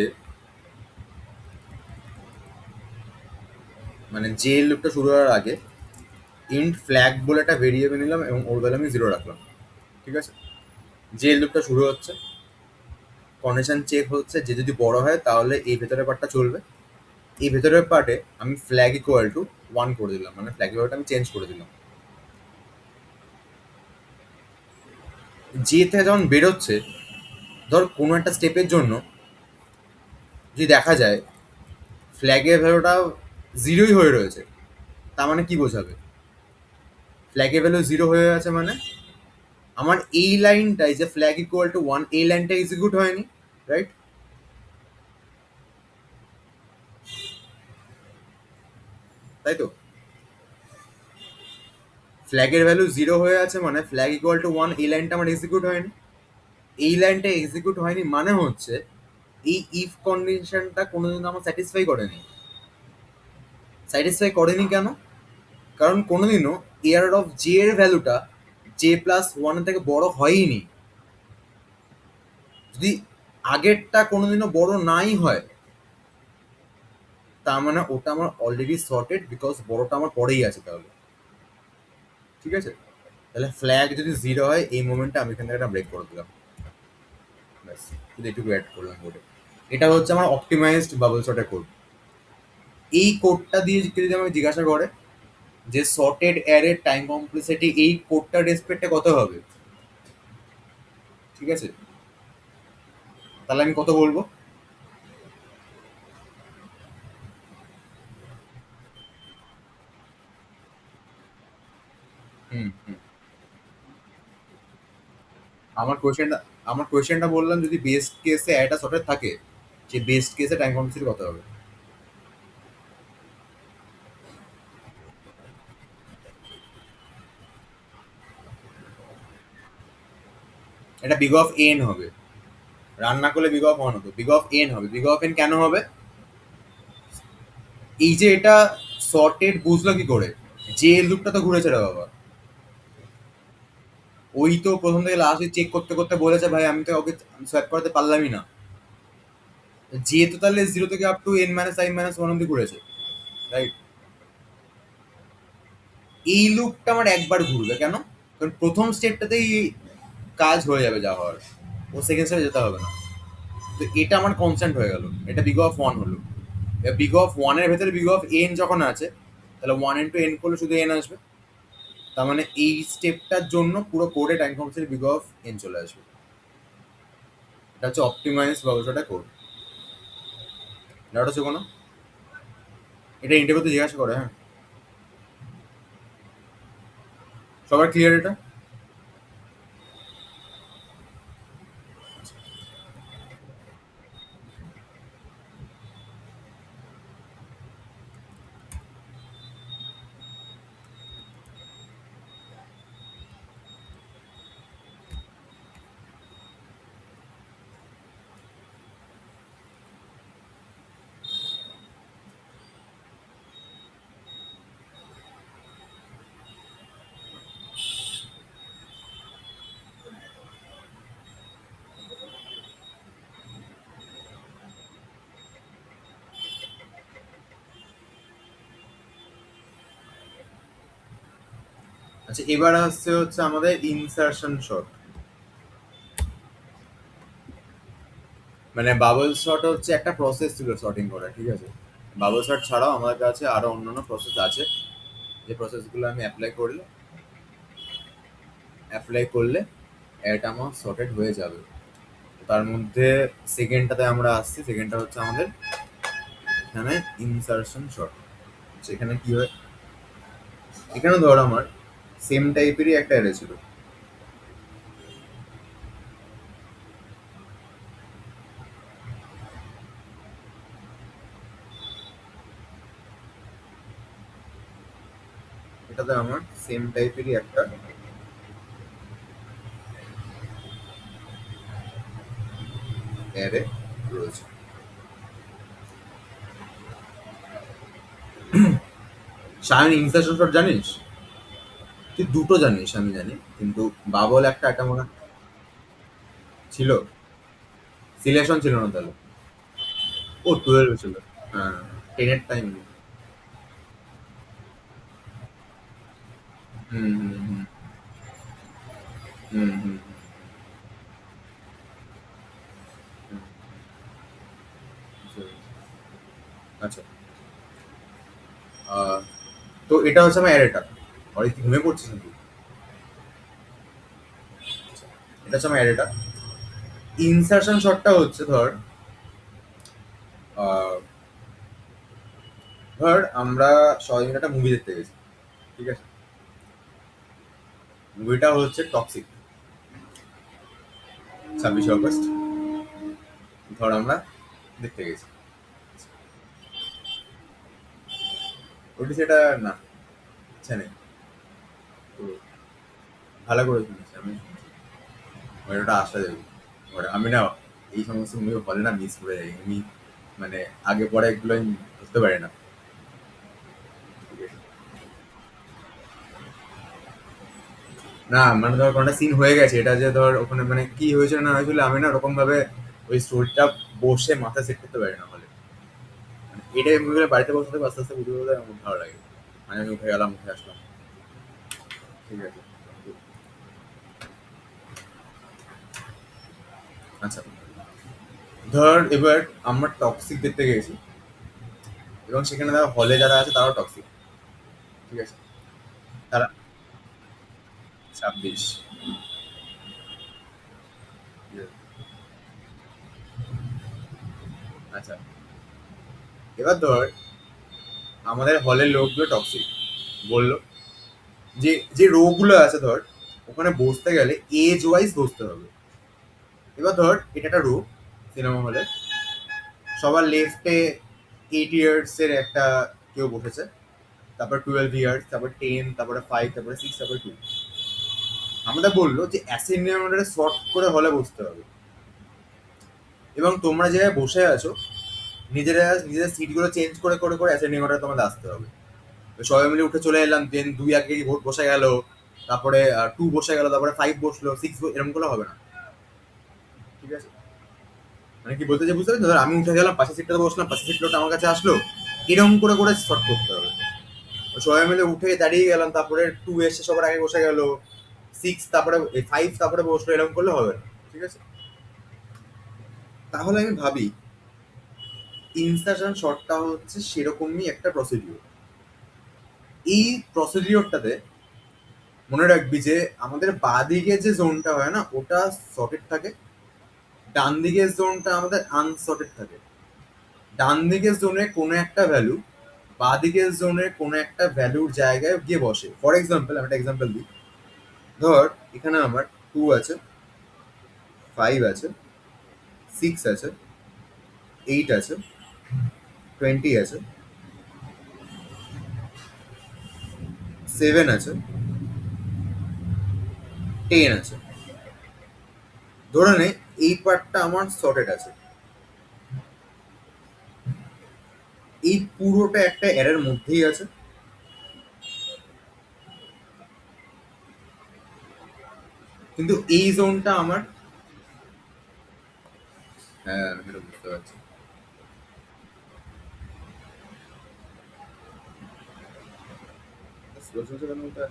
মানে যে লুপটা শুরু হওয়ার আগে ইন্ট ফ্ল্যাগ বলে একটা ভেরিয়েবল নিলাম এবং ওর ভ্যালু আমি 0 রাখলাম। ঠিক আছে? যে লুপটা শুরু হচ্ছে, কন্ডিশন চেক হচ্ছে, যে যদি বড় হয় তাহলে এই ভেতরের পার্টটা চলবে, এই ভেতরের পার্টে আমি ফ্ল্যাগ ইকুয়াল টু 1 করে দিলাম, মানে ফ্ল্যাগ ভ্যালুটা আমি চেঞ্জ করে দিলাম। যে থেকে যখন বেরোচ্ছে, ধর কোনো একটা স্টেপের জন্য যদি দেখা যায় ফ্ল্যাগের ভ্যালুটা 0ই হয়ে রয়েছে, তার মানে কি বোঝাবে? ফ্ল্যাগের ভ্যালু 0 হয়ে আছে মানে আমার এই লাইনটাই যে ফ্ল্যাগ ইকুয়াল টু 1, এই লাইনটা এক্সিকিউট হয়নি, রাইট? তাই তো? ফ্ল্যাগের ভ্যালু 0 হয়ে আছে মানে ফ্ল্যাগ ইকুয়াল টু 1, এই লাইনটা আমার এক্সিকিউট হয়নি। এই লাইনটা এক্সিকিউট হয়নি মানে হচ্ছে এই ইফ কন্ডিশনটা কোনোদিন আমার স্যাটিসফাই করেনি। স্যাটিসফাই করেনি কেন? কারণ কোনোদিনও এয়ার অফ জে এর ভ্যালুটা জে প্লাস ওয়ানের থেকে বড় হয়নি। যদি আগেরটা কোনোদিনও বড় নাই হয়, তার মানে ওটা আমার অলরেডি সর্টেড, বিকজ বড়টা আমার পরেই আছে তাহলে। ঠিক আছে? তাহলে ফ্ল্যাগ যদি 0 হয় এই মোমেন্টে আমি এখান থেকে একটা ব্রেক করে দিলাম, ব্যাস। শুধু এটুকু অ্যাড করলাম কোডে। এটা হচ্ছে আমার অপটিমাইজড বাবল শটের কোড। এই কোডটা দিয়ে যদি আমাকে জিজ্ঞাসা করে যে সর্টেড অ্যারের টাইম কমপ্লেক্সিটি এই কোডটার রেসপেক্টে কত হবে, ঠিক আছে, তাহলে আমি কত বলবো? হুম হুম। আমার কোয়েশ্চেনটা আমার কোয়েশ্চেনটা বললাম, যদি বেস্ট কেসে একটা সর্টেড থাকে, যে বেস্ট কেসে টাইম কমপ্লেক্সিটি কত হবে? এটা বিগ অফ এন হবে। রান্না করলে বিগ অফ ওয়ান হতো, বিগ অফ এন হবে। বিগ অফ এন কেন হবে? এই যে এটা সর্টেড বুঝলো কি করে? যে লুপটা তো ঘুরেছে রে বাবা। ওই তো প্রথম থেকে লাস্ট চেক করতে করতে বলেছে ভাই আমি তো ওকে সোয়াপ করাতে পারলামই না। যে তো তাহলে 0 থেকে up to N minus I minus one অব্দি ঘুরেছে, রাইট? এই লুপটা আমার একবার ঘুরবে কেন? কারণ প্রথম স্টেপটাতেই কাজ হয়ে যাবে যা হওয়ার, ও সেকেন্ড স্টেপে যেতে হবে না। তো এটা আমার কনস্ট্যান্ট হয়ে গেল, এটা বিগ অফ ওয়ান হলো। এবার বিগ অফ ওয়ানের ভেতরে বিগ অফ এন যখন আছে, তাহলে ওয়ান ইন্টু এন করলে শুধু এন আসবে। তার মানে এই স্টেপটার জন্য পুরো কোডে time complexity big of N চলে আসবে। এটা হচ্ছে অপটিমাইজ ব্যবস্থাটা কোড। ডাউট আছে কোনো? এটা ইন্টারভিউতে জিজ্ঞাসা করে, হ্যাঁ। সবার ক্লিয়ার এটা? আচ্ছা, এবার আসছে হচ্ছে আমাদের ইনসার্শন শট। মানে বাবল শট হচ্ছে একটা প্রসেস ছিল শর্টিং করা, ঠিক আছে? বাবল শট ছাড়াও আমাদের কাছে আরো অন্যান্য প্রসেস আছে, যে প্রসেসগুলো আমি অ্যাপ্লাই করলে এটা আমার সর্টেড হয়ে যাবে। তার মধ্যে সেকেন্ডটাতে আমরা আসছি, সেকেন্ডটা হচ্ছে আমাদের এখানে ইনসার্শন শট। সেখানে কি হয়, এখানে ধর আমার সেম টাইপেরই একটা অ্যারে ছিল। এটাতে আমার সেম টাইপেরই একটা অ্যারে রয়েছে। শায়ন ইনসার্শন শট জানিস? তুই দুটো জানিস আমি জানি, কিন্তু বাবল একটা একটা মনে হয় ছিল। সিলেকশন ছিল না তাহলে? ও 12 ছিল। হ্যাঁ, 10 এর টাইম। হুম হুম হুম হুম হুম হুম, হুম। আচ্ছা, আহ, তো এটা হচ্ছে আমার অ্যারেটা। আর তুই ঘুমিয়ে পড়ছিস নাকি? আচ্ছা, এটা হচ্ছে আমার অ্যারেটা। ইনসার্শন শটটা হচ্ছে ধর, আহ, ধর আমরা সবাই মিলে একটা মুভি দেখতে গেছি, ঠিক আছে? মুভিটা হচ্ছে টক্সিক, 26শে অগস্ট। ধর আমরা দেখতে গেছি, ওটি সেটা না, ইচ্ছা নেই। তো ভালো করে শুনিস, আমি ওটা আসতে দেবো। আমি না এই সমস্ত মুভি হলে না মিস করে যাই আমি, মানে আগে পরে এগুলো আমি বুঝতে পারি না, ঠিক আছে? না মানে ধর কোনটা সিন হয়ে গেছে, এটা যে ধর ওখানে মানে কি হয়েছিল না হয়েছিল আমি না ওরকম ভাবে ওই স্টোরিটা বসে মাথা সেট করতে পারি না হলে। মানে এটাই মুভিগুলো বাড়িতে বসে থেকে আস্তে আস্তে বুঝতে বুঝতে আমার ভালো লাগে। মানে আমি উঠে গেলাম, উঠে আসলাম, ঠিক আছে? আচ্ছা, ধর এবার আমরা টক্সিক দেখতে গেছি, এবং সেখানে ধর হলে যারা আছে তারাও টক্সিক, ঠিক আছে? তারা 26। আচ্ছা, এবার ধর আমাদের হলের লোকগুলো টক্সিক বললো, যে যে রো গুলো আছে ধর, ওখানে বসতে গেলে এজ ওয়াইজ বসতে হবে। এবার ধর এটা একটা রো সিনেমা হলে, সবার লেফটে 8 ইয়ার্স এর একটা কেউ বসেছে, তারপর 12 ইয়ার্স, তারপর 10, তারপরে 5, তারপরে 6, তারপরে 2। আমাদের বললো যে অ্যাসেন্ডিং অর্ডারে শর্ট করে হলে বসতে হবে, এবং তোমরা যে বসে আছো নিজেরা নিজেদের সিটগুলো চেঞ্জ করে করে করে অ্যাসেন্ডিং অর্ডারে তোমাদের আসতে হবে। তো সবাই মিলে উঠে চলে এলাম, দেন 2 আগে ভোট বসে গেল, তারপরে 2 বসে গেল, তারপরে 5 বসলো, 6, এরকম করলে হবে না, ঠিক আছে? মানে কি বলতে চাই বুঝতে পারছি? ধর আমি উঠে গেলাম, পাশের সিটটাতে বসলাম, পাশের সিট লোকটা আমার কাছে আসলো, এরকম করে করে শর্ট করতে হবে। তো সবাই মিলে উঠে দাঁড়িয়ে গেলাম, তারপরে 2 এসে সবার আগে বসে গেল, 6 তারপরে 5 তারপরে বসলো, এরকম করলে হবে না, ঠিক আছে? তাহলে আমি ভাবি ইনসার্শন শর্টটা হচ্ছে সেরকমই একটা প্রসিডিওর। এই প্রসিডিওরটাতে মনে রাখবি যে আমাদের বাঁ দিকে যে জোনটা হয় না ওটা সর্টেড থাকে, ডান দিকের জোনটা আমাদের আনসর্টেড থাকে। ডান দিকের জোনে কোনো একটা ভ্যালু বাঁ দিকের জোনের কোনো একটা ভ্যালুর জায়গায় গিয়ে বসে। ফর এক্সাম্পল আমি একটা এক্সাম্পল দিই, ধর এখানে আমার 2 আছে, 5 আছে, 6 আছে, 8 আছে, 20 আছে, 7 আছে, 10 আছে। ধরে নে এই পার্টটা আমার সর্টেড আছে, এই পুরোটা একটা এরের মধ্যেই আছে, কিন্তু এই জোনটা আমার, হ্যাঁ আমি সেটা বুঝতে পারছি। স্লো চলছে কেন ওটা?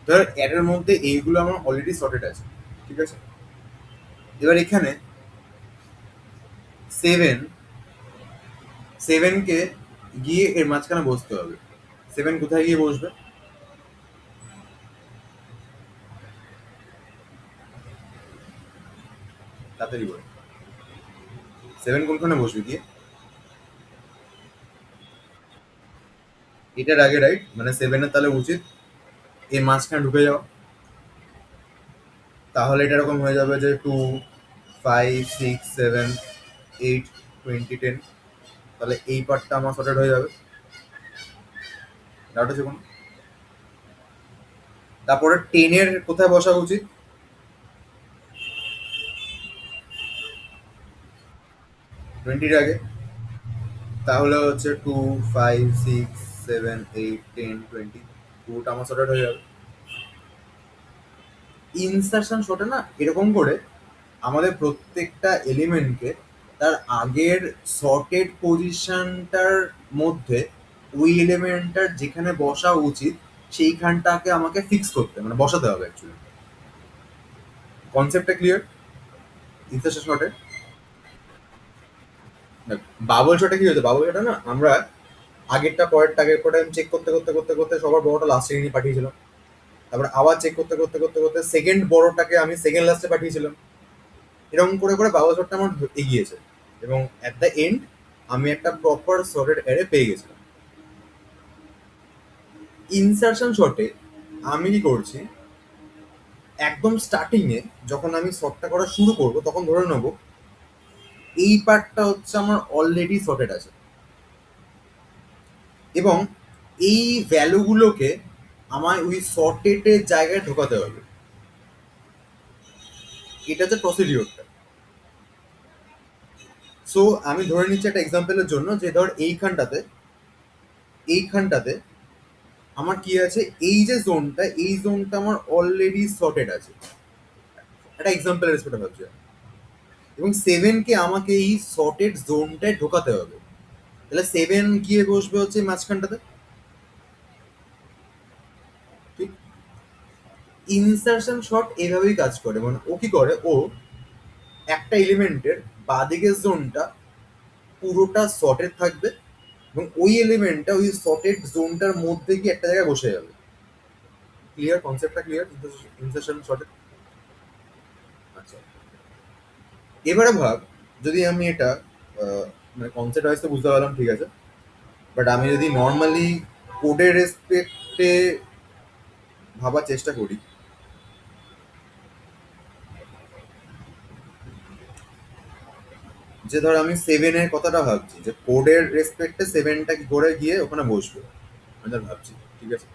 ধর এর মধ্যে এইগুলো আমার অলরেডি সর্টেড আছে, ঠিক আছে। এবার এখানে সেভেন, সেভেনকে গিয়ে এর মাঝখানে বসতে হবে। সেভেন কোথায় গিয়ে বসবে? তাড়াতাড়ি বল। সেভেন কোনখানে বসবে গিয়ে? এটার আগে, রাইট? মানে সেভেনের তাহলে উচিত এর মাঝখানে ঢুকে যাওয়া। তাহলে এটা এরকম হয়ে যাবে যে 2, 5, 6, 7, 8, 20, 10। তাহলে এই পার্টটা আমার সর্টেড হয়ে যাবে। ডাউট আছে কোনো? তারপরে টেনের কোথায় বসা উচিত? টোয়েন্টির আগে। তাহলে হচ্ছে 2, 5, 6, 7, 8, 10, 20। পুরোটা আমার সর্টেড হয়ে যাবে। ইনসারশন শটে না এরকম করে আমাদের প্রত্যেকটা এলিমেন্টকে তার আগের সর্টেড পজিশনটার মধ্যে ওই এলিমেন্টটার যেখানে বসা উচিত সেইখানটাকে আমাকে ফিক্স করতে, মানে বসাতে হবে অ্যাকচুয়ালি। কনসেপ্টটা ক্লিয়ার ইনসারশন শটে? বাবল শটে কি হয়েছে, বাবল শটে না আমরা আগেরটা পরেরটা আগের পরে চেক করতে করতে করতে করতে সবার বড়টা লাস্টে নিয়ে পাঠিয়েছিলাম। তারপরে আবার চেক করতে করতে করতে করতে সেকেন্ড বড়টাকে আমি সেকেন্ড লাস্টে পাঠিয়েছিলাম। এরকম করে করে বাবল শটটা আমার এগিয়েছে, এবং অ্যাট দ্য এন্ড আমি একটা প্রপার সর্টেড অ্যারে পেয়ে গেছিলাম। ইনসারশন শটে আমি কি করছি, একদম স্টার্টিং এ যখন আমি শটটা করা শুরু করব তখন ধরে নেব এই পার্টটা হচ্ছে আমার অলরেডি সর্টেড আছে, এবং এই ভ্যালুগুলোকে আমায় ওই সর্টেডের জায়গায় ঢোকাতে হবে। এটা হচ্ছে প্রসিডিওরটা। সো আমি ধরে নিচ্ছি একটা এক্সাম্পলের জন্য যে ধর এইখানটাতে আমার কি আছে, এই যে জোনটা, এই জোনটা আমার অলরেডি সর্টেড আছে, একটা এক্সাম্পল রেসপেক্টে ভাবছি আমি। এবং সেভেনকে আমাকে এই সর্টেড জোনটায় ঢোকাতে হবে। তাহলে সেভেন গিয়ে বসবে হচ্ছে এই মাঝখানটাতে, ঠিক? ইনসারশন শর্ট এভাবেই কাজ করে, মানে ও কি করে, ও একটা এলিমেন্টের বাঁদিকের জোনটা পুরোটা সর্টেড থাকবে, এবং ওই এলিমেন্টটা ওই সর্টেড জোনটার মধ্যে গিয়ে একটা জায়গায় বসে যাবে। ক্লিয়ার? কনসেপ্টটা ক্লিয়ার ইনসারশন শর্টের? আচ্ছা, এবারে ভাব, যদি আমি এটা মানে কনসেপ্ট ওয়াইজ তো বুঝতে পারলাম, ঠিক আছে। বাট আমি যদি নর্মালি কোডের রেসপেক্টে ভাবার চেষ্টা করি, যে ধর আমি সেভেনের কথাটা ভাবছি, যে কোডের রেসপেক্টে সেভেনটা কি করে গিয়ে ওখানে বসবে, আমি ধর ভাবছি, ঠিক আছে।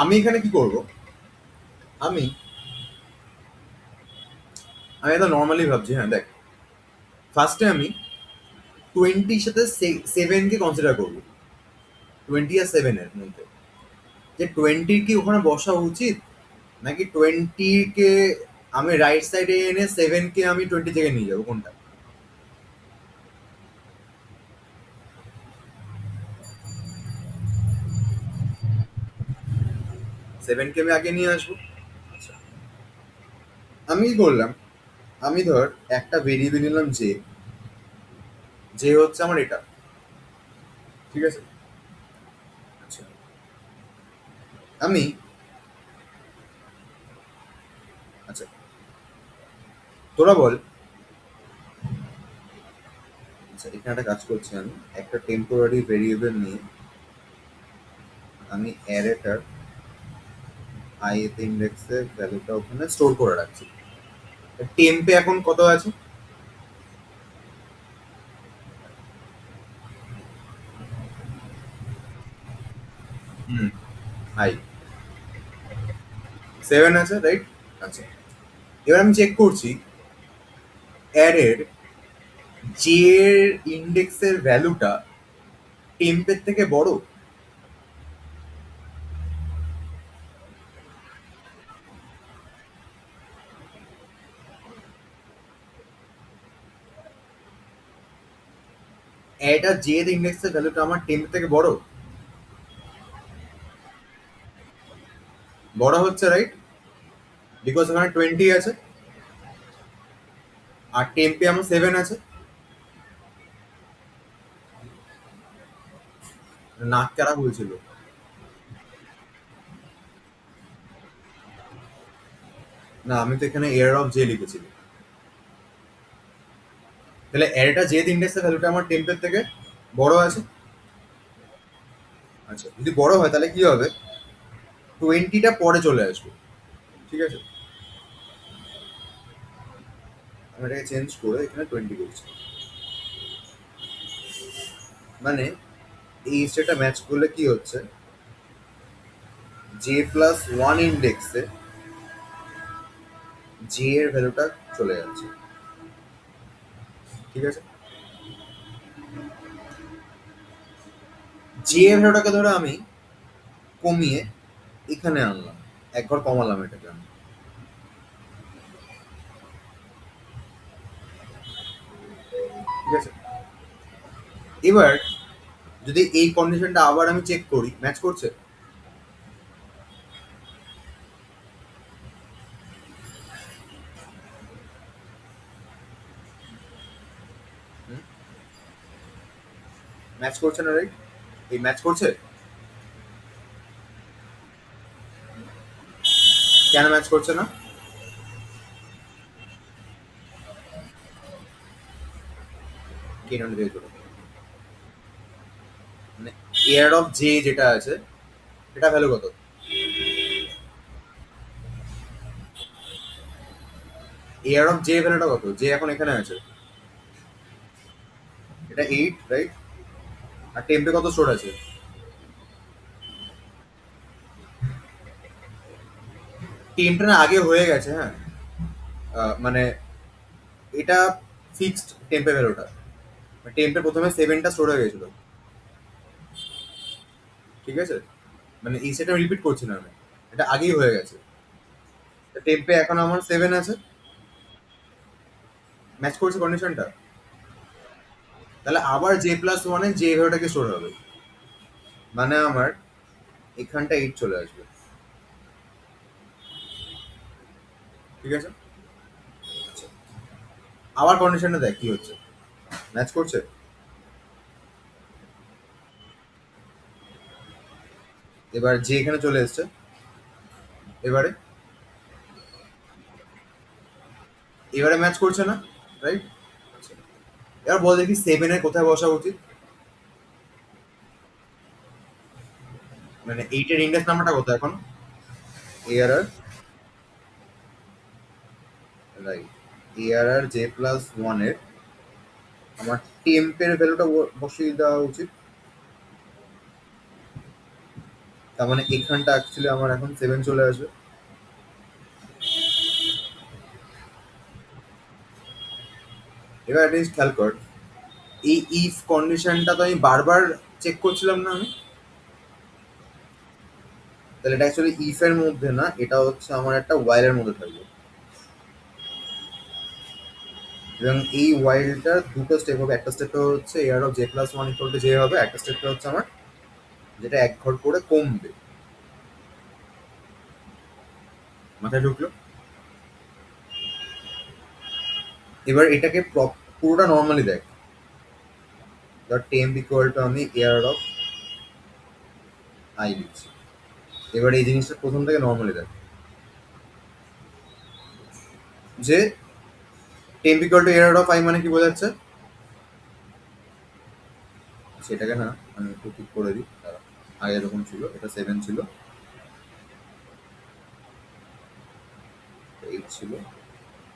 আমি এখানে কি করব, আমি আমি একদম নর্মালি ভাবছি। হ্যাঁ দেখ, ফার্স্টে আমি টোয়েন্টির সাথে সেভেনকে কনসিডার করবো, টোয়েন্টি আর সেভেনের মধ্যে, যে টোয়েন্টির কি ওখানে বসা উচিত, নাকি টোয়েন্টিকে আমি রাইট সাইডে এনে সেভেনকে আমি টোয়েন্টি থেকে নিয়ে যাবো, কোনটা? সেভেনকে আমি আগে নিয়ে আসবো। আচ্ছা, আমি কি করলাম, আমি ধর একটা ভেরিয়েবল নিলাম যে, যে হচ্ছে আমার এটা, ঠিক আছে। আচ্ছা, আমি, আচ্ছা, তোরা বল। আচ্ছা, এখানে একটা কাজ করছি, আমি একটা টেম্পোরারি ভেরিয়েবল নিয়ে আমি অ্যারেটার আইএথ ইন্ডেক্সে ভ্যালুটা ওখানে স্টোর করে রাখছি। টেম্পে এখন কত আছে? হুম, আই 7 আছে, রাইট? আচ্ছা, এবার আমি চেক করছি অ্যারের যে ইন্ডেক্সের ভ্যালুটা টেম্পের থেকে বড়। এটা জেড ইন্ডেক্সের ভ্যালুটা আমার টেন থেকে বড় বড় হচ্ছে, রাইট? বিকজ ওখানে 20 আছে আর টেম্পে আমার 7 আছে। নাক কারা বলছিল? না, আমি তো এখানে এয়ার অফ জে লিখেছি। তাহলে এটা জেড ইন্ডেক্সের ভ্যালুটা আমার টেম্পের থেকে বড় আছে। আচ্ছা, যদি বড় হয় তাহলে কি হবে? 20টা পরে চলে আসবে। ঠিক আছে, আমি এটাকে চেঞ্জ করে এখানে 20 করছি। মানে এই স্টেটটা ম্যাচ করলে কি হচ্ছে, জে প্লাস ওয়ান ইন্ডেক্সে জে এর ভ্যালুটা চলে যাচ্ছে। ঠিক আছে, জে এর ভ্যালুটাকে ধরো আমি কমিয়ে এখানে আনলাম, এক ঘর কমালাম এটাকে আমি। ঠিক আছে, এবার যদি এই কন্ডিশনটা আবার আমি চেক করি, ম্যাচ করছে? ম্যাচ করছে না, রাইট? এই ম্যাচ করছে। কেন ম্যাচ করছে না? কি নয় দিয়ে করো। মানে এয়ার অফ জে যেটা আছে এটা ভ্যালু কত? এয়ার অফ জে ভ্যালুটা কত? জে এখন এখানে আছে, এটা 8, রাইট? আর টেম্পে কত স্টোর আছে? টেম্পটা না আগে হয়ে গেছে, হ্যাঁ। মানে এটা ফিক্সড টেম্পে ভ্যালুটা। টেম্পে প্রথমে 7টা স্টোর হয়ে গেছিল। ঠিক আছে, মানে এই সেটা রিপিট করছি না আমি, এটা আগেই হয়ে গেছে। টেম্পে এখন আমার 7 আছে। ম্যাচ করছে কন্ডিশনটা। তাহলে আবার জে প্লাস ওয়ানে জে ভ্যালুটাকে স্টোর হবে, মানে আমার এখানটা 8 চলে আসবে। ঠিক আছে, আচ্ছা, আবার কন্ডিশনটা দেখ কি হচ্ছে, ম্যাচ করছে। এবার যে এখানে চলে এসছে, এবারে এবারে ম্যাচ করছে না, রাইট? এবার বল দেখি 7 এর কোথায় বসা উচিত। মানে 8 এর ইন্ডেক্স নাম্বারটা কত এখন? এআর আর, রাইট, এআর আর জে প্লাস ওয়ানের আমার টেম্পের ভ্যালুটা বসিয়ে দেওয়া উচিত। তার মানে এখানটা অ্যাকচুয়ালি আমার এখন 7 চলে আসবে। এবার একটা জিনিস খেয়াল কর, এই ইফ কন্ডিশনটা তো আমি বারবার চেক করছিলাম না আমি? তাহলে এটা অ্যাকচুয়ালি ইফ এর মধ্যে না, এটা হচ্ছে আমার একটা ওয়াইল এর মধ্যে থাকবে। এবং এই ওয়াইলটার দুটো স্টেপ হবে, একটা স্টেপটা হচ্ছে AR of J plus one equal to J হবে, একটা স্টেপটা হচ্ছে আমার যেটা এক ঘর করে কমবে। মাথায় ঢুকলো? এবার এটাকে পুরোটা নর্মালি দেখ, ধর টেম্প ইকুয়াল টু আমি এয়ার অফ আই লিখছি। এবার এই জিনিসটা প্রথম থেকে নর্মালি দেখ, যে temp equal to array of i মানে কি বোঝাচ্ছে? সেটাকে না আমি একটু ঠিক করে দিই, দাঁড়া। আগে এরকম ছিল, এটা 7 ছিল, 8 ছিল,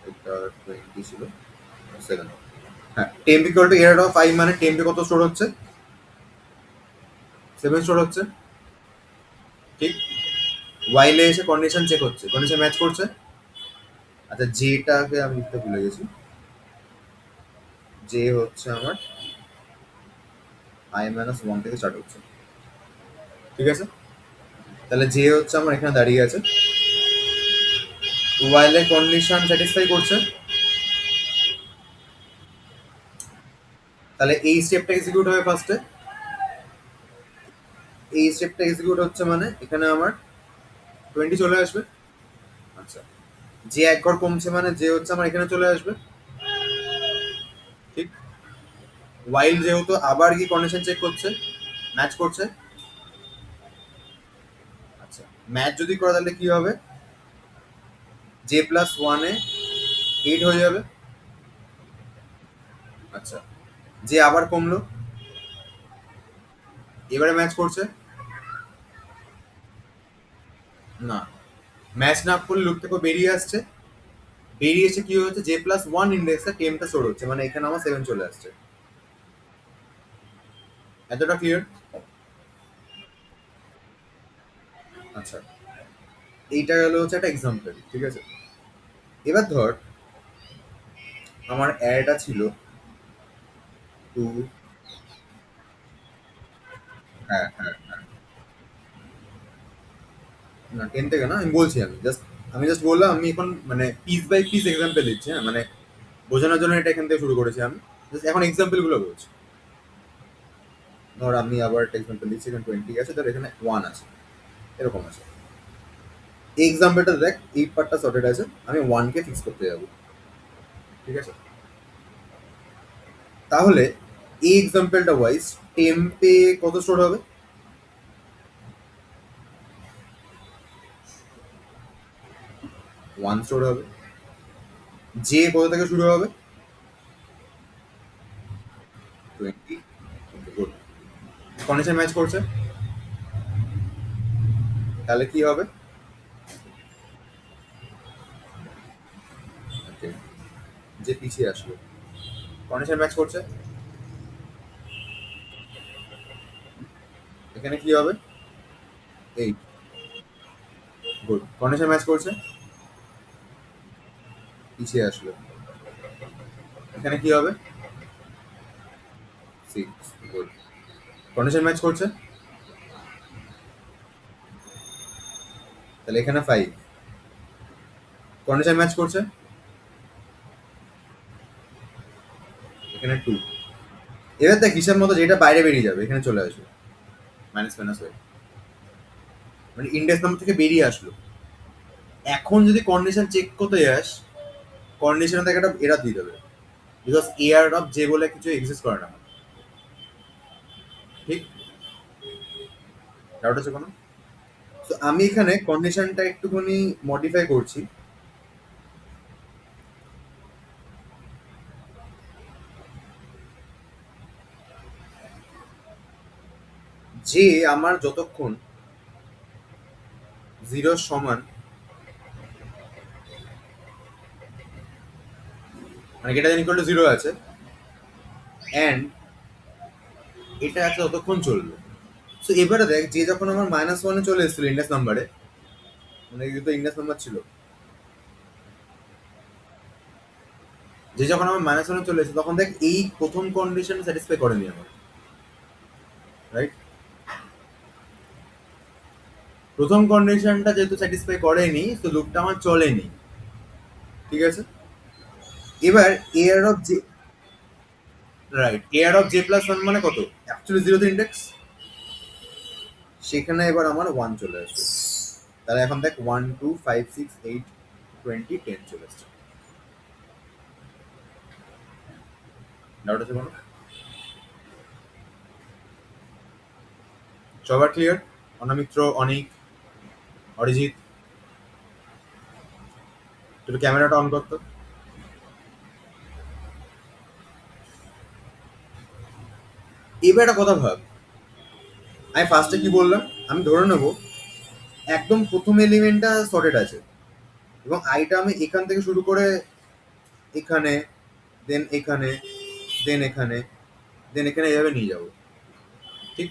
এটা 20 ছিল, 7। হ্যাঁ, temp equal to array of i মানে টেম্পে কত স্টোর হচ্ছে? 7 স্টোর হচ্ছে, ঠিক? ওয়াইলে এসে কন্ডিশন চেক হচ্ছে, কন্ডিশন ম্যাচ করছে। আচ্ছা, যেটাকে আমি লিখতে ভুলে গেছি, যে হচ্ছে আমার আই মাইনাস ওয়ান থেকে স্টার্ট হচ্ছে। ঠিক আছে, তাহলে যে হচ্ছে আমার এখানে দাঁড়িয়ে আছে, ওয়াইলের কন্ডিশন স্যাটিসফাই করছে। তাহলে এই স্টেপটা এক্সিকিউট হবে ফার্স্টে। এই স্টেপটা এক্সিকিউট হচ্ছে মানে এখানে আমার 20 চলে আসবে। আচ্ছা, যে এক ঘর কমছে মানে যে হচ্ছে আমার এখানে চলে আসবে। ঠিক। ওয়াইল যেহেতু আবার কি কন্ডিশন চেক করছে, ম্যাচ করছে। আচ্ছা, ম্যাচ যদি করে তাহলে কি হবে, জে প্লাস ওয়ানে 8 হয়ে যাবে। আচ্ছা, যে আবার কমলো, এবারে ম্যাচ করছে। না, ম্যাচ না করলে লুপ থেকে বেরিয়ে আসছে। বেরিয়ে এসে কি হচ্ছে, জে প্লাস ওয়ান ইন্ডেক্সে টেমটা স্টোর হচ্ছে, মানে এখানে আমার 7 চলে আসছে। এতটা ক্লিয়ার? আচ্ছা, এইটা হলো হচ্ছে একটা এক্সাম্পল, ঠিক আছে। এবার ধর আমার অ্যাডটা ছিল টু। হ্যাঁ হ্যাঁ, না 10 থেকে না, আমি বলছি, আমি জাস্ট বললাম, আমি এখন মানে পিস বাই পিস এক্সাম্পল দিচ্ছি, হ্যাঁ, মানে বোঝানোর জন্য এটা এখান থেকে শুরু করেছি আমি। জাস্ট এখন এক্সাম্পল গুলো বলছি। ধর আমি আবার একটা এক্সাম্পল দিচ্ছি, এখানে 20 আছে, ধর এখানে 1 আছে, এরকম আছে। এই এক্সাম্পলটা দেখ, এই পার্টটা সর্টেড আছে, আমি 1 কে ফিক্স করতে যাবো, ঠিক আছে। তাহলে এই এক্সাম্পলটা ওয়াইজ টেম্পে কত স্টোর হবে? 1 স্টোর হবে। যে কোথা থেকে শুরু হবে? 20। গুড। কন্ডিশন ম্যাচ করছে, তাহলে কি হবে? ওকে, যে পিছিয়ে আসলো। কন্ডিশন ম্যাচ করছে, এখানে কি হবে? 8। গুড। কন্ডিশন ম্যাচ করছে, পিছিয়ে আসলো, এখানে কি হবে? 6। গুড। কন্ডিশন ম্যাচ করছে, তাহলে এখানে 5। কন্ডিশন ম্যাচ করছে, এখানে 2। এবার দেখ হিসাব মতো যেটা বাইরে বেরিয়ে যাবে এখানে চলে আসবে, মাইনাস মাইনাস হয়ে, মানে ইন্ডেক্স নাম্বার থেকে বেরিয়ে আসলো। এখন যদি কন্ডিশন চেক করতে যাস, কন্ডিশনে থেকে একটা এরা দিয়ে দেবে, বিকজ এয়ার অফ যে বলে কিছু এক্সিস্ট করে না। ঠিক, ডাউট আছে কোনো? তো আমি এখানে কন্ডিশনটা একটুখানি মডিফাই করছি। যে আমার যতক্ষণ 0 সমান, মানে এটা জানি করলে 0 আছে, অ্যান্ড এটা আছে ততক্ষণ চলবে। সো এবারে দেখ, যে যখন আমার -1 চলে এসেছিল ইন্ডেক্স নাম্বারে, মানে যেহেতু ইন্ডেক্স নাম্বার ছিল, যে যখন আমার -1 চলে এসেছে তখন দেখ এই প্রথম কন্ডিশন স্যাটিসফাই করেনি আমার, রাইট। প্রথম কন্ডিশনটা যেহেতু স্যাটিসফাই করেনি, তো লুপটা আমার চলেনি, ঠিক আছে। এবার air of J, right, air of J plus one মানে কত, অ্যাকচুয়ালি 0 তে ইন্ডেক্স, সেখানে এবার আমার 1 চলে আসবে। তাহলে এখন দেখ 1 2 5 6 8 20 10 চলে আসছে। ডাউট আছে কোনো? সবার ক্লিয়ার? অনামিত্র, অনিক, অরিজিৎ, একটু ক্যামেরাটা অন করতো। এবার একটা কথা ভাব, আমি ফার্স্টে কি বললাম, আমি ধরে নেবো একদম প্রথম এলিমেন্টটা সর্টেড আছে, এবং আইটা আমি এখান থেকে শুরু করে এখানে, দেন এখানে, দেন এখানে, দেন এখানে এভাবে নিয়ে যাবো, ঠিক।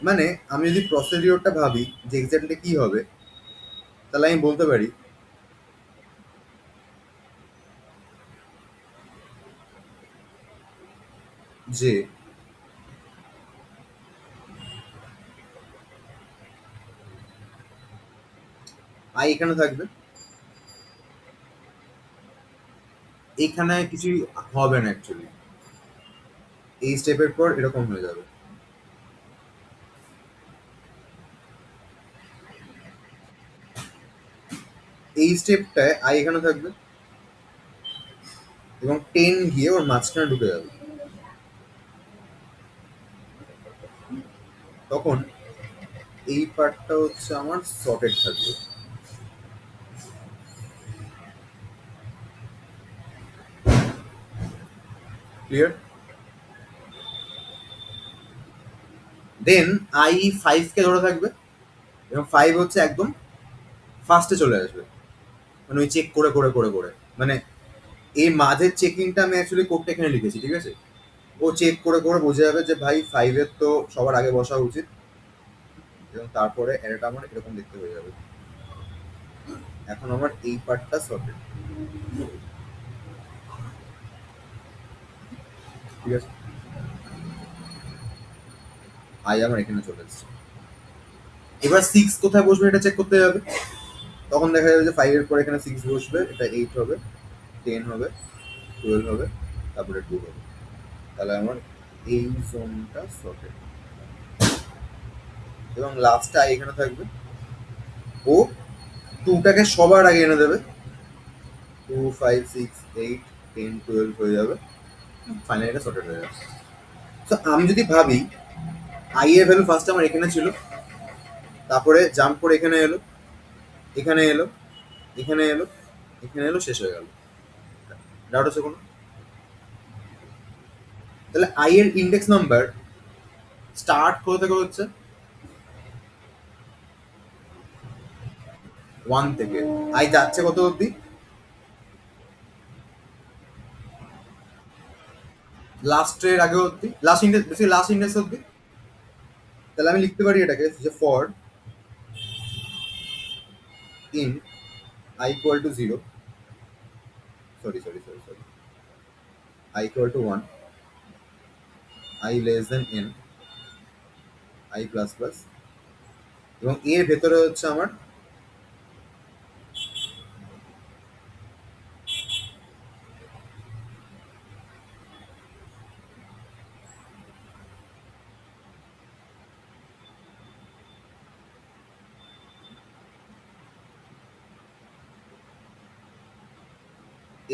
মানে আমি যদি প্রসিডিওরটা ভাবি যে এক্স্যাক্টলি কি হবে, তাহলে আমি বলতে পারি যে আই এখানে থাকবে, এখানে কিছুই হবে না অ্যাকচুয়ালি, এই স্টেপের পর এরকম হয়ে যাবে। এই স্টেপটায় আই এখানে থাকবে এবং 10 গিয়ে ওর মাঝখানে ঢুকে যাবে। তখন এই পার্টটা হচ্ছে আমার সর্টেড থাকবে। ক্লিয়ার? দেন আই 5 কে ধরে থাকবে এবং 5 হচ্ছে একদম ফার্স্টে চলে আসবে, মানে ওই চেক করে করে করে করে, মানে এই মাঝের চেকিংটা আমি অ্যাকচুয়ালি কোডটা এখানে লিখেছি, ঠিক আছে? ও চেক করে করে বোঝা যাবে যে ভাই 5 এর তো সবার আগে বসা উচিত, এবং তারপরে এটা আমার এরকম দেখতে হয়ে যাবে। এখন আমার এই পার্টটা সর্টেড, ঠিক আছে? আই আমার এখানে চলে এসেছে। এবার 6 কোথায় বসবে এটা চেক করতে যাবে। তখন দেখা যাবে যে 5 এর পর এখানে 6 বসবে, এটা 8 হবে, 10 হবে, 12 হবে, তারপরে 2 হবে। তাহলে আমার এই জোনটা সর্টেড, এবং লাস্টে আই এখানে থাকবে। ও 2টাকে সবার আগে এনে দেবে, 2 5 6 8 10 12 হয়ে যাবে, ফাইনালি এটা সর্টেড হয়ে যাবে। তো আমি যদি ভাবি আই এর ভ্যালু ফার্স্ট আমার এখানে ছিল, তারপরে জাম্প করে এখানে এলো, এখানে এলো, এখানে এলো, এখানে এলো, শেষ হয়ে গেল। ডাউট আছে কোনো? তাহলে আই এর ইন্ডেক্স নাম্বার স্টার্ট কোথা থেকে হচ্ছে? 1 থেকে। আই যাচ্ছে কত অবধি? লাস্টের আগে অবধি, লাস্ট ইন্ডেক্স, বেশি লাস্ট ইন্ডেক্স অবধি। তাহলে আমি লিখতে পারি এটাকে যে for in I equal to 0, sorry, I equal to 1, I less than n, I plus plus, এবং এর ভেতরে হচ্ছে আমার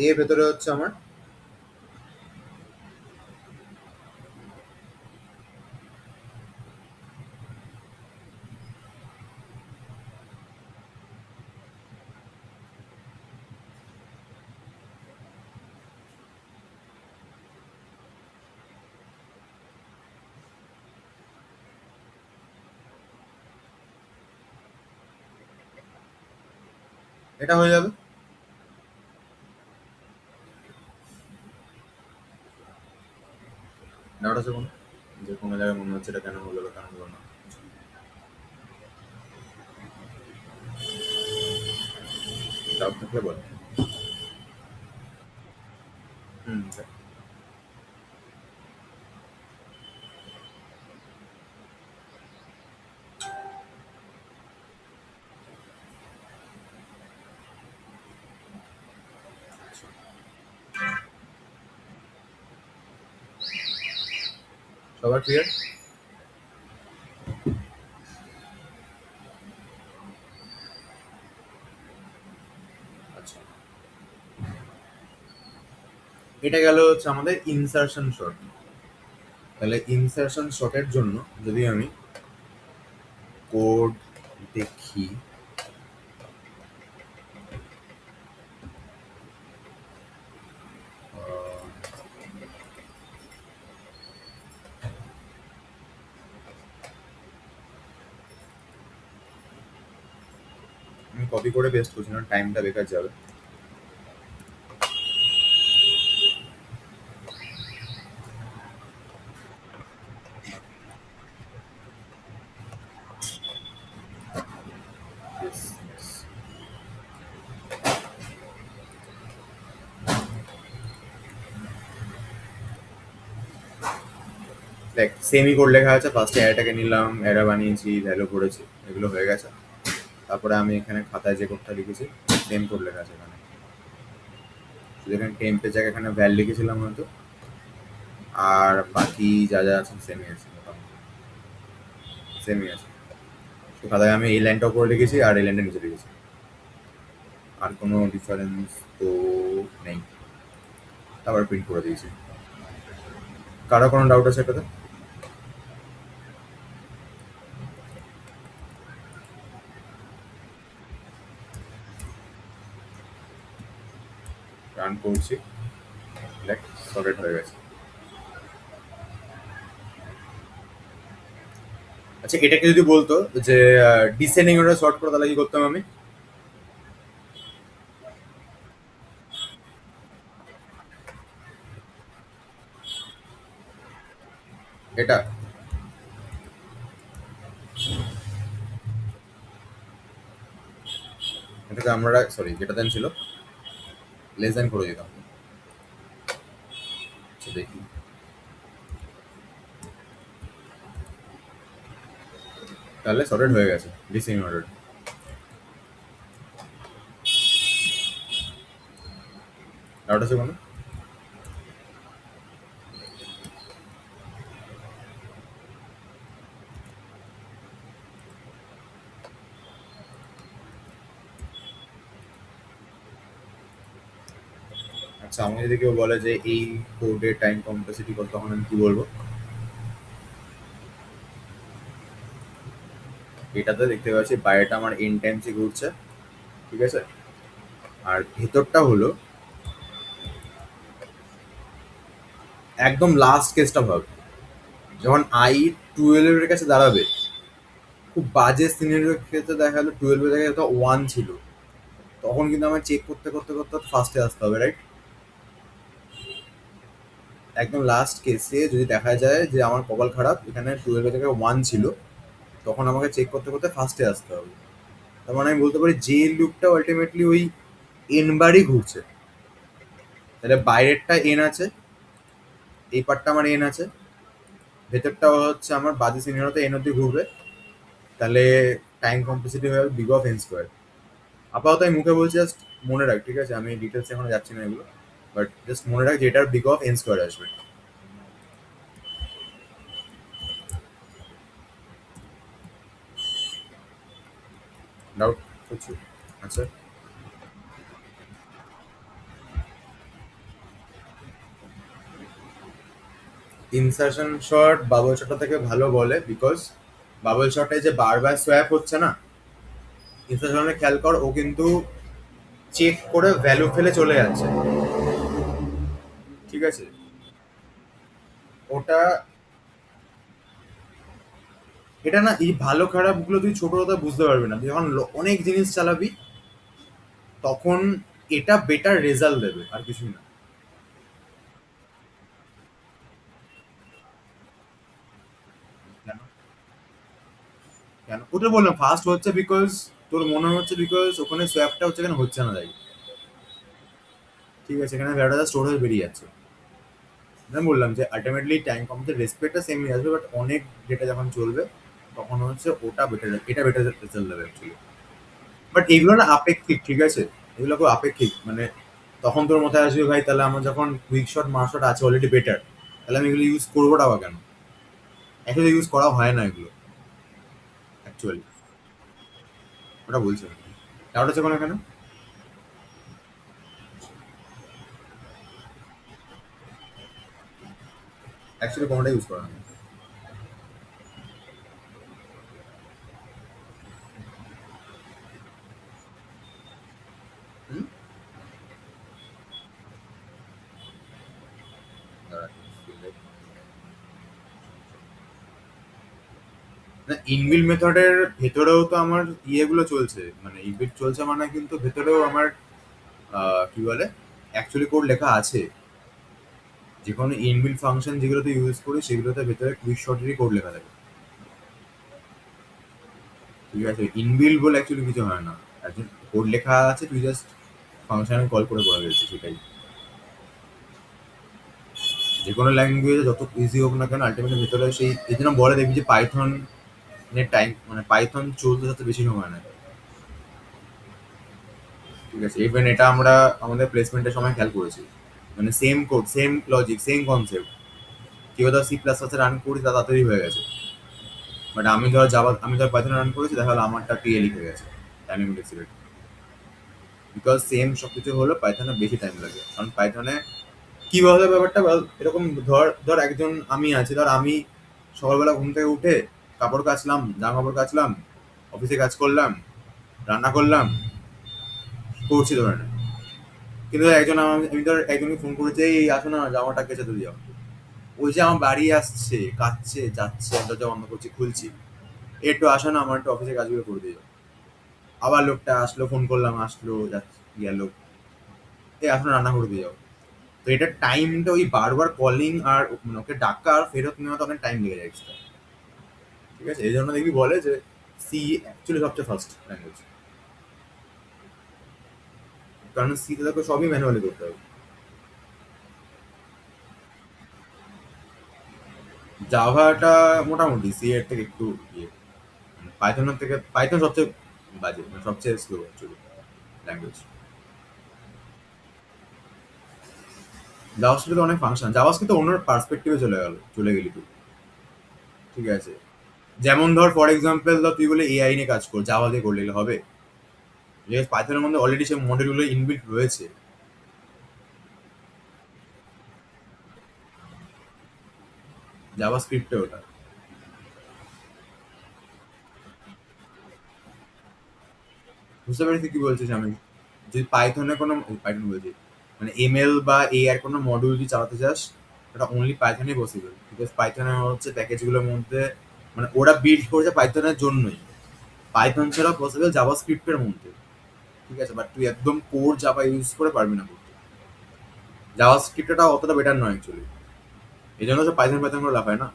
এর ভেতরে হচ্ছে আমার এটা হয়ে যাবে। ডাউট আছে কোনো? যে কোনো জায়গায় মনে হচ্ছে এটা কেন হলো কেন হলো না? ডাউট থাকলে বল। হুম, সবার ক্লিয়ার? আচ্ছা, এটা গেল হচ্ছে আমাদের ইনসারশন শর্ট। তাহলে ইনসারশন শর্টের জন্য যদি আমি কোড দেখি, আমি কপি করে পেস্ট করছি না, টাইমটা বেকার যাবে। Yes, yes. দেখ সেমি কোড লেখা আছে, ফার্স্টে অ্যারেটাকে নিলাম, অ্যারে বানিয়েছি, ভ্যালু করেছি, এগুলো হয়ে গেছে। তারপরে আমি এখানে খাতায় যে কোডটা লিখেছি সেম কোড লেখা আছে এখানে, শুধু এখানে টেম্পের জায়গায় এখানে ভ্যাল লিখেছিলাম হয়তো, আর বাকি যা যা আছে সেমই আছে, মোটামুটি সেমই আছে। তো খাতায় আমি এই লাইনটা উপরে লিখেছি আর এই লাইনটা নিচে লিখেছি, আর কোনো ডিফারেন্স তো নেই। আবার প্রিন্ট করে দিয়েছি। কারো কোনো ডাউট আছে এটাতে? রান করছি, দেখ সর্টেড হয়ে গেছে। আচ্ছা, এটাকে যদি বলতো যে ডিসেন্ডিং অর্ডার সর্ট করে, তাহলে কি করতাম আমি? এটা এটাকে আমরা, সরি, যেটা দেন ছিল লেস দেন করে দিতাম। আচ্ছা দেখি, তাহলে সর্টেড হয়ে গেছে ডিসেন্ডিং অর্ডার। ডাউট আছে কোনো? আচ্ছা, আমাকে যদি কেউ বলে যে এই কোডের টাইম কমপ্লেক্সিটি কত, তখন আমি কি বলবো? এটাতে দেখতে পাচ্ছি বাইরেটা আমার ইন টাইমসই ঘুরছে, ঠিক আছে? আর ভেতরটা হলো একদম লাস্ট কেসটা ভাব, যখন আই 12 এর কাছে দাঁড়াবে, খুব বাজে সিনারিও ক্ষেত্রে দেখা গেলো 12 এর জায়গায় হয়তো 1 ছিল, তখন কিন্তু আমার চেক করতে করতে করতে ফার্স্টে আসতে হবে, রাইট? একদম লাস্ট কেসে যদি দেখা যায় যে আমার কপাল খারাপ, এখানে 12 এর জায়গায় 1 ছিল, তখন আমাকে চেক করতে করতে ফার্স্টে আসতে হবে। তার মানে আমি বলতে পারি যে লুপটা আলটিমেটলি ওই এন বারই ঘুরছে। তাহলে বাইরেরটা এন আছে, এই পার্টটা আমার এন আছে, ভেতরটা হচ্ছে আমার বাজে সিনারিওতে এন অব্দি ঘুরবে। তাহলে টাইম কমপ্লেক্সিটি হয়ে যাবে বিগ অফ এন স্কোয়ার। আপাতত আমি মুখে বলছি, জাস্ট মনে রাখ, ঠিক আছে? আমি ডিটেলস এখনো যাচ্ছি না এগুলো, বাট জাস্ট মনে রাখ যে এটার বিগ অফ এন স্কোয়ার আসবে। ডাউট কিছু? আচ্ছা, ইনসার্শন শট বাবল শটটা থেকে ভালো বলে, বিকজ বাবল শটে যে বারবার সোয়াপ হচ্ছে না, ইনসার্শনে খেয়াল কর, ও কিন্তু চেক করে ভ্যালু ফেলে চলে যাচ্ছে, ঠিক আছে? ওটা, এটা না, এই ভালো খারাপ গুলো তুই ছোট কথা বুঝতে পারবি না, তুই যখন অনেক জিনিস চালাবি তখন এটা বেটার রেজাল্ট দেবে, আর কিছুই না। কেন? কেন ওটা বললাম ফার্স্ট হচ্ছে বিকজ তোর মনে হচ্ছে, বিকজ ওখানে সোয়াপটা হচ্ছে, কেন হচ্ছে না তাই, ঠিক আছে? এখানে ভ্যালুটা স্টোর হয়ে বেরিয়ে যাচ্ছে। আমি বললাম যে আলটিমেটলি টাইম কমতে রেসপেক্টটা সেমই আসবে, বাট অনেক ডেটা যখন চলবে তখন হচ্ছে ওটা বেটার, এটা বেটার রেজাল্ট দেবে অ্যাকচুয়ালি। বাট এগুলো না আপেক্ষিক, ঠিক আছে? এগুলো খুব আপেক্ষিক, মানে তখন তোর মাথায় আসবে ভাই, তাহলে আমার যখন কুইক শট মার্শট আছে অলরেডি বেটার, তাহলে আমি এগুলো ইউজ করবো টাবা কেন? অ্যাকচুয়ালি ইউজ করা হয় না এগুলো অ্যাকচুয়ালি, ওটা বলছি। ডাউট আছে কোনো এখানে? অ্যাকচুয়ালি কোনোটা ইউজ করা হয় না। হুম? দাঁড়া, না, ইনবিল মেথডের ভেতরেও তো আমার ইয়েগুলো চলছে, মানে ইনবিল চলছে মানে কিন্তু ভেতরেও আমার কি বলে অ্যাকচুয়ালি কোড লেখা আছে। যে কোনো ইনবিল ফাংশন যেগুলোতে ইউজ করি সেগুলোতে ভেতরে কুইক শর্টেরই কোড লেখা থাকে, ঠিক আছে? ইনবিল বলে অ্যাকচুয়ালি কিছু হয় না, একজন কোড লেখা আছে, তুই জাস্ট ফাংশনে কল করে করা গেছে, সেটাই। যে কোনো ল্যাঙ্গুয়েজে যত ইজি হোক না কেন, আলটিমেটলি ভেতরে সেই, এই জন্য বলে দেখবি যে পাইথন টাইম, মানে পাইথন চলতে যত বেশি সময় নেয়, ঠিক আছে? ইভেন এটা আমরা আমাদের প্লেসমেন্টের সময় খেয়াল করেছি, মানে same code, same logic, same concept, কেউ ধর সি প্লাস প্লাসে রান করেছে তা তাড়াতাড়ি হয়ে গেছে, বাট আমি ধর পাইথনে রান করেছি, দেখা গেলো আমারটা টিএ লিখে গেছে, টাইমিং ফ্লেক্সিবিলিটি। বিকজ সেম সব কিছু হলো পাইথনে বেশি টাইম লাগে, কারণ পাইথনে কি বলতো ব্যাপারটা এরকম, ধর ধর একজন আমি আছি, ধর আমি সকালবেলা ঘুম থেকে উঠে কাপড় কাচলাম, জামা কাপড় কাচলাম, অফিসে কাজ করলাম, রান্না করলাম, করছি ধরে না। কিন্তু একজন আমি ধর একজনকে ফোন করেছি, এই আসো না জামাটা কেচে তুলে যাও, ওই যে আমার বাড়ি আসছে, কাচ্ছে যাচ্ছে, দরজা বন্ধ করছি, খুলছি, একটু আসো না আমার একটু অফিসে কাজগুলো করে দিয়ে যাও। আবার লোকটা আসলো, ফোন করলাম, আসলো, যাচ্ছে, গেল, এই আসো না রান্না করে দিয়ে যাও। তো এটা টাইমটা ওই বারবার কলিং আর ওকে ডাকা আর ফেরত নেওয়া তো অনেক টাইম লেগে যায় extra। ঠিক আছে, এই জন্য দেখবি বলে যে সি অ্যাকচুয়ালি সবচেয়ে ফার্স্ট ল্যাঙ্গুয়েজ, কারণ সিতে তোকে সবই ম্যানুয়ালি করতে হবে। জাভাটা মোটামুটি সি এর থেকে একটু ইয়ে, পাইথনের থেকে পাইথন সবচেয়ে বাজে, মানে সবচেয়ে স্লো অ্যাকচুয়ালি ল্যাঙ্গুয়েজ। জাভাস্ক্রিপ্টে অনেক ফাংশন, জাভাস্ক্রিপ্টে অন্য পার্সপেক্টিভে চলে গেলি তুই। ঠিক আছে, যেমন ধর ফর এক্সাম্পল ধর তুই বলে এআই নিয়ে কাজ কর, জাভা দিয়ে করলে হবে? যে পাইথনের মধ্যে অলরেডি সেই মডেলগুলো ইনবিল্ট রয়েছে। জাভাস্ক্রিপ্টে ওটা বুঝতে পেরেছি কি বলছিস আমি। যদি পাইথনে কোনো পাইথন বলছি, মানে এমএল বা এ আর কোনো মডিউল যদি চালাতে চাস, ওটা অনলি পাইথনে পসিবল, বিকজ পাইথনে হচ্ছে প্যাকেজগুলোর মধ্যে, মানে ওরা বিল্ড করেছে পাইথনের জন্যই, পাইথন ছাড়া পসিবল জাভাস্ক্রিপ্টের মধ্যে। ঠিক আছে, বাট তুই একদম কোর জাভা ইউজ করে পারবি না করতে, জাভাস্ক্রিপ্টটা অতটা বেটার নয় অ্যাকচুয়ালি। এই জন্য তো পাইথন পাইথন করে লাফায় না।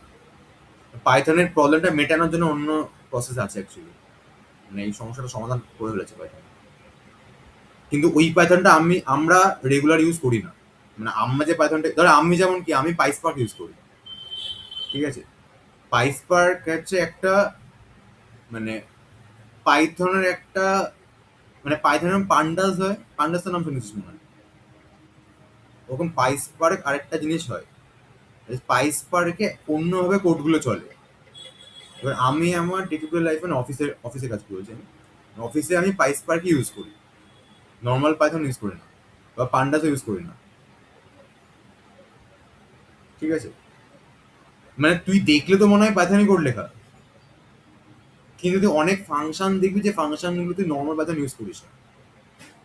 পাইথনের প্রবলেমটা মেটানোর জন্য অন্য প্রসেস আছে অ্যাকচুয়ালি, মানে এই সমস্যাটা সমাধান করে ফেলেছে পাইথন। কিন্তু ওই পাইথনটা আমরা রেগুলার ইউজ করি না। মানে আমরা যে পাইথনটা ধর, আমি যেমন কি আমি পাইসপার্ক ইউজ করি। ঠিক আছে, পাইসপার্ক হচ্ছে একটা, মানে পাইথনের একটা, মানে পাইথনের পান্ডাস হয়, পান্ডাসের নাম শুনেছিস মনে হয়। ওরকম পাইসপার্ক আরেকটা জিনিস হয়, পাইসপার্কে অন্যভাবে কোডগুলো চলে। এবার আমি আমার ডে টু ডে লাইফে অফিসে অফিসে কাজ করেছি আমি, অফিসে আমি পাইসপার্ক ইউজ করি, নর্মাল পাইথন ইউজ করি না, বা পান্ডাসও ইউজ করি না। ঠিক আছে, মানে তুই দেখলে তো মনে হয় পাইথনে কোড লেখা, কিন্তু তুই অনেক ফাংশন দেখবি যে ফাংশনগুলো তুই নর্মাল পাইথন ইউজ করিস না,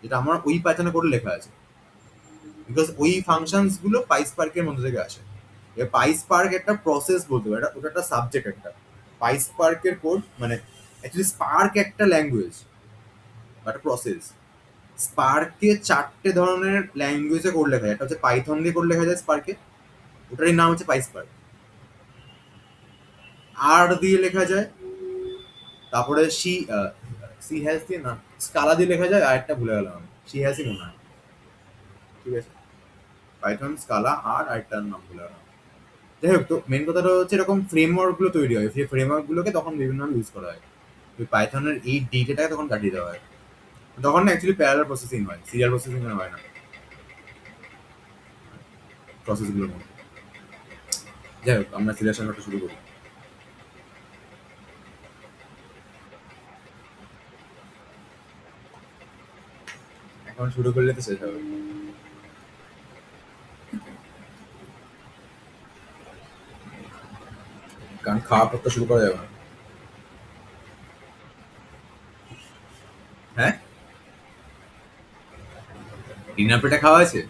যেটা আমার ওই পাইথনে কোড লেখা আছে, বিকজ ওই ফাংশনস গুলো পাইস পার্কের মধ্যে থেকে আসে। এবার পাইস পার্ক একটা প্রসেস বলতে পারে, ওটা একটা সাবজেক্ট একটা, পাইস পার্কের কোড মানে অ্যাকচুয়ালি স্পার্ক একটা ল্যাঙ্গুয়েজ বা একটা প্রসেস। স্পার্কে চারটে ধরনের ল্যাঙ্গুয়েজে কোড লেখা যায়, একটা হচ্ছে পাইথন দিয়ে কোড লেখা যায় স্পার্কে, ওটারই নাম হচ্ছে পাইস পার্ক। আর দিয়ে লেখা যায়, তারপরে সি হ্যাজ দিয়ে না, স্কালা দিয়ে লেখা যায়, আর একটা ভুলে গেলাম আমি, সি হ্যাজই মনে হয়। ঠিক আছে, পাইথন, স্কালা, আর আরেকটার নাম ভুলে গেলাম। যাই হোক, তো মেন কথাটা হচ্ছে এরকম ফ্রেমওয়ার্ক গুলো তৈরি হয়, সেই ফ্রেমওয়ার্ক গুলোকে তখন বিভিন্ন ইউজ করা হয়, ওই পাইথনের এই ডেটাটাকে তখন কাটিয়ে দেওয়া হয়। তখন না অ্যাকচুয়ালি প্যারালাল প্রসেসিং হয়, সিরিয়াল প্রসেসিং হয় না প্রসেসগুলোর মধ্যে। যাই হোক, আমরা সিরিয়াল সংখ্যাটা শুরু করি। এখন শুরু করলে তো শেষ হবে, কারণ খাওয়া পর তো শুরু করা যাবে না। হ্যাঁ, ডিনার প্লেটে খাওয়া আছে?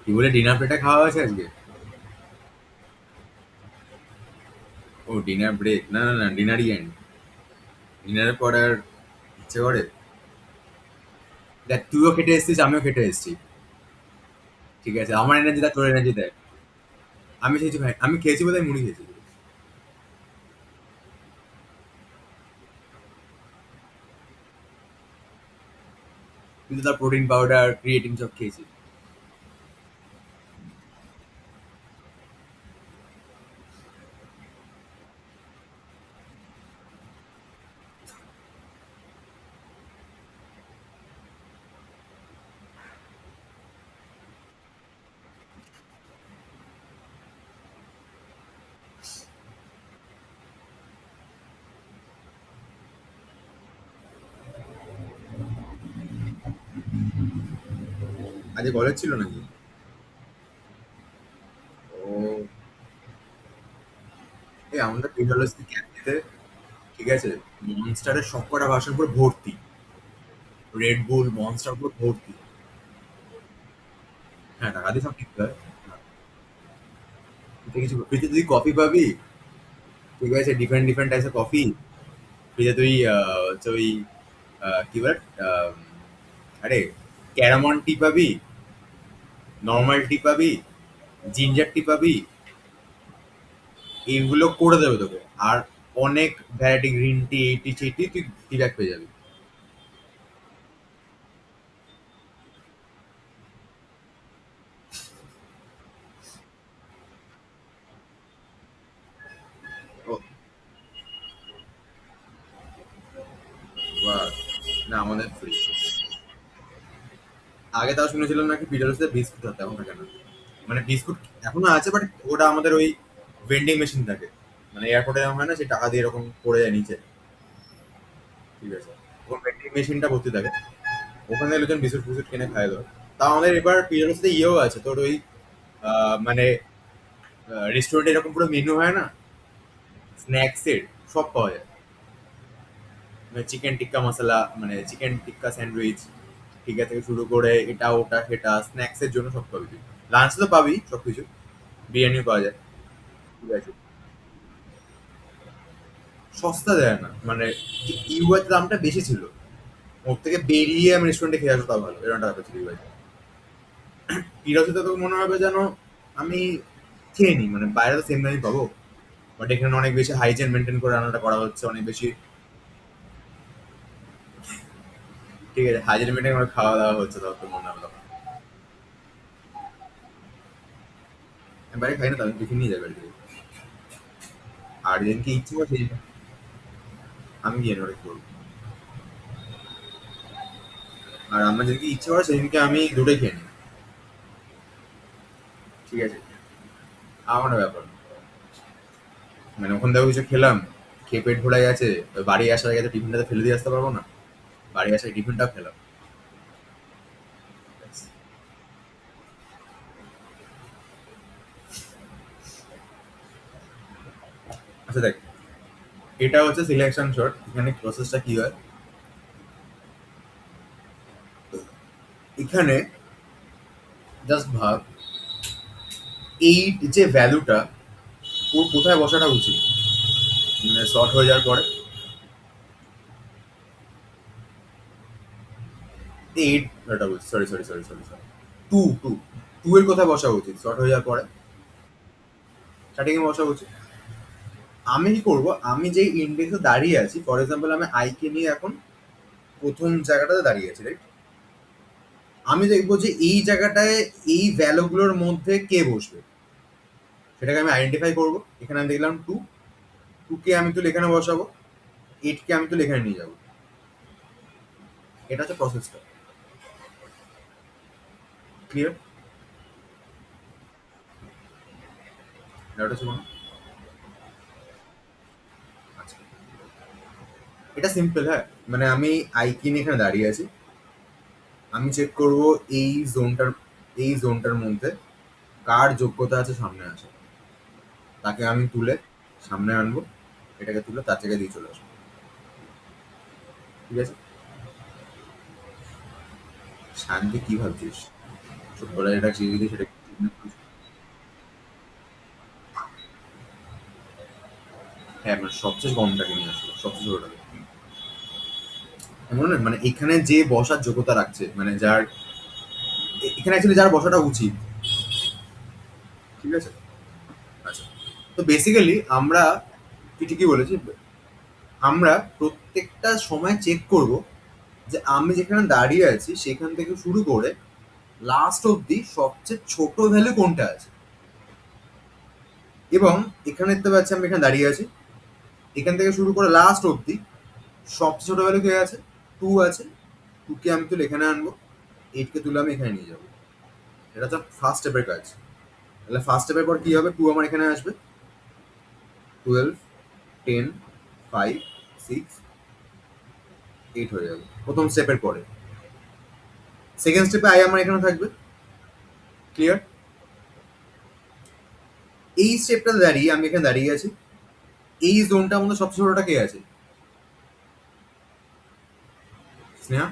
কি বলে ডিনার প্লেটে খাওয়া আছে আজকে? ও ডিনার ব্রেক, না না না, ডিনারই এন্ড, ডিনারের পর আর ইচ্ছে করে? দেখ, তুইও খেটে এসেছিস, আমিও খেটে এসেছি। ঠিক আছে, আমার এনার্জি দেখ, তোর এনার্জি দেখ। আমি খেয়েছি ভাই, আমি খেয়েছি বোধহয় মুড়ি খেয়েছি, কিন্তু তার প্রোটিন পাউডার ক্রিয়েটিন সব খেয়েছি। আজকে কলেজ ছিল নাকি? ও, এই আমাদের পিডাব্লিউসি ক্যান্টিতে, ঠিক আছে, মনস্টারের সবকটা ভার্সন পুরো ভর্তি, রেড বুল মনস্টার পুরো ভর্তি। হ্যাঁ, টাকা দিয়ে সব কিনতে হয়। তুই কিছু ফ্রিতে তুই কফি পাবি, ঠিক আছে, ডিফারেন্ট ডিফারেন্ট টাইপের কফি। ফ্রিতে তুই হচ্ছে ওই কি বলে, আহ, আরে ক্যারামন টি পাবি, নর্মাল টি পাবি, জিঞ্জার টি পাবি, এইগুলো করে দেবে তোকে। আর অনেক ভ্যারাইটি, গ্রিন টি, এই টি সেই টি, তুই টি ব্যাগ পেয়ে যাবি। ও বাহ! না, আমাদের ফ্রি। আগে তাও শুনেছিলাম নাকি পিটারসে বিস্কুট হতো, এখন থাকে না। মানে বিস্কুট এখনো আছে, বাট ওটা আমাদের ওই ভেন্ডিং মেশিন থাকে, মানে এয়ারপোর্টে যেমন হয় না, সেই টাকা দিয়ে এরকম পড়ে যায় নিচে, ঠিক আছে, ওখানে ভেন্ডিং মেশিনটা ভর্তি থাকে, ওখানে লোকজন বিস্কুট ফিস্কুট কিনে খায় তো। তা আমাদের এবার পিটারসে ইয়েও আছে তোর ওই মানে রেস্টুরেন্টে এরকম পুরো মেনু হয় না, স্ন্যাক্সের সব পাওয়া যায়। মানে চিকেন টিক্কা মশলা, মানে চিকেন টিক্কা স্যান্ডউইচ, ঠিক আছে, থেকে শুরু করে এটা ওটা সেটা, স্ন্যাক্সের জন্য সব পাবি তুই। লাঞ্চ তো পাবি সবকিছু, বিরিয়ানিও পাওয়া যায়, ঠিক আছে। সস্তা দেয় না, মানে ইউএর দামটা বেশি ছিল, ওর থেকে বেরিয়ে আমি রেস্টুরেন্টে খেয়ে আসবো তাও ভালো, এরকম একটা ব্যাপার ছিল ইউএ। তিরাশিতে তো মনে হবে যেন আমি খেয়ে নিই, মানে বাইরে তো সেম দামই পাবো, বাট এখানে অনেক বেশি হাইজিন মেনটেন করে রান্নাটা করা হচ্ছে, অনেক বেশি, ঠিক আছে, হাইজিন মেনটেন করে খাওয়া দাওয়া হচ্ছে, তখন তো মনে হবে তখন। আমি বাইরে খাই না, তো আমি টিফিন নিয়ে যাবে আর কি। আর যেদিনকে ইচ্ছে করে সেদিন আমি গিয়ে ওটা করবো। আর আমার যেদিনকে ইচ্ছে করে সেদিনকে আমি দুটোই খেয়ে নিই, ঠিক আছে, আমার কোনো ব্যাপার না। মানে ওখান থেকে কিছু খেলাম, খেয়ে পেট ভরে গেছে, তো বাড়ি আসার আগে তো টিফিনটা তো ফেলে দিয়ে আসতে পারবো না, বাড়ি আসার টিফিনটাও খেলাম, ব্যাস। আচ্ছা দেখ, এটা হচ্ছে সিলেকশন শট, এখানে প্রসেসটা কি হয়, এখানে জাস্ট ভাব, এই যে ভ্যালুটা ওর কোথায় বসাটা উচিত, মানে শর্ট হয়ে যাওয়ার পরে, এইট, এটা বলছি, sorry sorry sorry sorry sorry, two two two এর কোথায় বসা উচিত শর্ট হয়ে যাওয়ার পরে, স্টার্টিং এ বসা উচিত। আমি কি করব, আমি যেই ইন্ডেক্সে দাঁড়িয়ে আছি, ফর এক্সাম্পল আমি আই কে নিয়ে এখন প্রথম জায়গাটাতে দাঁড়িয়ে আছি, রাইট, আমি দেখবো যে এই জায়গাটায় এই ভ্যালুগুলোর মধ্যে কে বসবে, সেটাকে আমি আইডেন্টিফাই করব। এখানে আমি দেখলাম টু, টু কে আমি তো এখানে বসাবো, এইট কে আমি তো এখানে নিয়ে যাবো, এটা হচ্ছে প্রসেসটা, ক্লিয়ার? এটা হচ্ছে কোনো, আচ্ছা, এটা সিম্পল, হ্যাঁ, মানে আমি আই কে নিয়ে এখানে দাঁড়িয়ে আছি, আমি চেক করব এই জোনটার মধ্যে কার যোগ্যতা আছে সামনে আসে, তাকে আমি তুলে সামনে আনবো, এটাকে তুলে তার জায়গায় দিয়ে চলে আসবো, ঠিক আছে। শান্তি কি ভাবছিস, ছোটবেলায় এটা শিখিয়ে দিই সেটা, হ্যাঁ, মানে সবচেয়ে কমটাকে নিয়ে আসলো, সবচেয়ে ছোটটাকে, এমন না, মানে এখানে যে বসার যোগ্যতা রাখছে, মানে যার এখানে অ্যাকচুয়ালি যার বসাটা উচিত, ঠিক আছে। আচ্ছা, তো বেসিক্যালি আমরা, তুই ঠিকই বলেছিস, আমরা প্রত্যেকটা সময় চেক করব যে আমি যেখানে দাঁড়িয়ে আছি সেখান থেকে শুরু করে লাস্ট অবধি সবচেয়ে ছোট ভ্যালু কোনটা আছে। এবং এখানে দেখতে পাচ্ছি আমি এখানে দাঁড়িয়ে আছি, এখান থেকে শুরু করে লাস্ট অবধি সবচেয়ে ছোট ভ্যালু কে আছে, টু আছে, টু কে আমি তুলে এখানে আনবো, এইট কে তুলে আমি এখানে নিয়ে যাবো, এটা হচ্ছে ফার্স্ট স্টেপের কাজ। তাহলে ফার্স্ট স্টেপের পর কি হবে, টু আমার এখানে আসবে, 12, 10, 5, 6, 8 হয়ে যাবে প্রথম স্টেপের পরে। সেকেন্ড স্টেপে আই আমার এখানে থাকবে, ক্লিয়ার? এই স্টেপটা দাঁড়িয়ে আমি এখানে দাঁড়িয়ে আছি, এই জোনটার মধ্যে সবচেয়ে ছোটটা কে আছে? স্নেহা?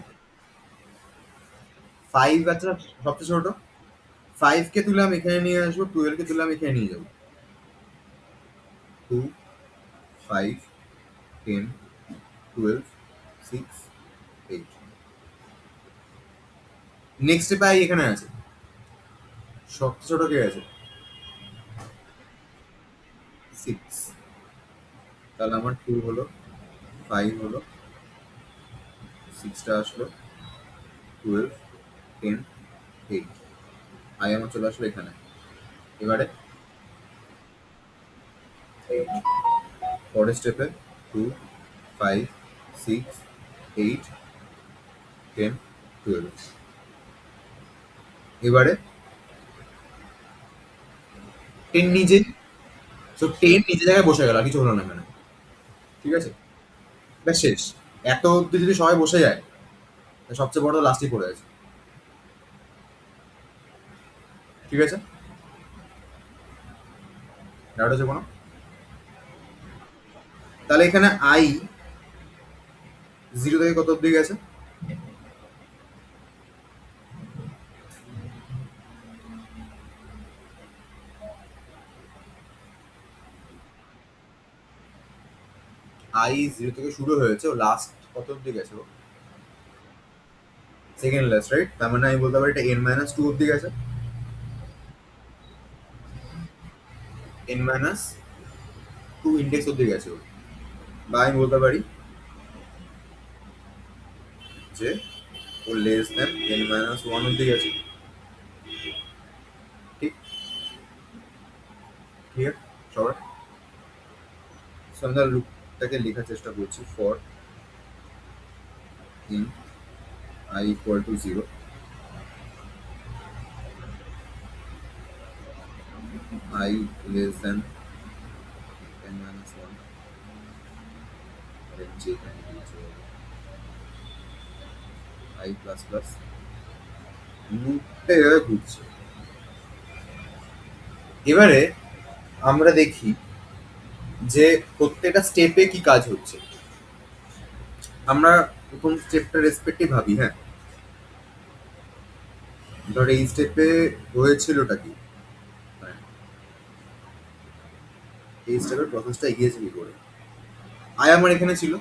5 আছে না সবচেয়ে ছোট। 5 কে তুলে আমি এখানে নিয়ে আসবো, 12 কে তুলে আমি এখানে নিয়ে যাবো। 2, 5, 10, 12, 6, 8। নেক্সট স্টেপে আই এখানে আছে, সবচেয়ে ছোট কে আছে? 6। তাহলে আমার 2 হলো, 5 হলো, 6টা আসলো, 12, 10, 8। আই আমার চলে আসলো এখানে। এবারে পরের স্টেপে 2, 5, 6, 8, 10, 12। এবারে 10 নিজে, সো 10 নিজে জায়গায় বসে গেল, আর কিছু হলো না এখানে। ঠিক আছে, ব্যাস শেষ। এত অব্দি যদি সবাই বসে যায়, তাহলে সবচেয়ে বড় লাস্টই পড়ে আছে। ঠিক আছে, ডাউট আছে কোনো? তাহলে এখানে আই 0 থেকে কত অব্দি গেছে? আই 0 থেকে শুরু হয়েছে, ও লাস্ট কত অব্দি গেছে? ও সেকেন্ড লাস্ট, রাইট? তার মানে আমি বলতে পারি এটা n-2 অব্দি গেছে। n-2 ইন্ডেক্স অব্দি গেছে ও। বা আমি বলতে পারি যে ও লেস দেন n-1 অব্দি গেছে। ঠিক? ক্লিয়ার সবার? সো আমরা লুপটাকে লেখার চেষ্টা করছি। For in I equal to 0, I less than n-1, then j can be I plus plus লুপটা এভাবে ঘুরছে। এবারে আমরা দেখি যে প্রত্যেকটা স্টেপে কি কাজ হচ্ছে। আমরা প্রথম স্টেপটা রেসপেক্টিভ ভাবি, হ্যাঁ। ধর এই স্টেপে হয়েছিলটা কি, হ্যাঁ, এই স্টেপের প্রসেসটা এগিয়েছে কি করে। আয় আমার এখানে ছিল,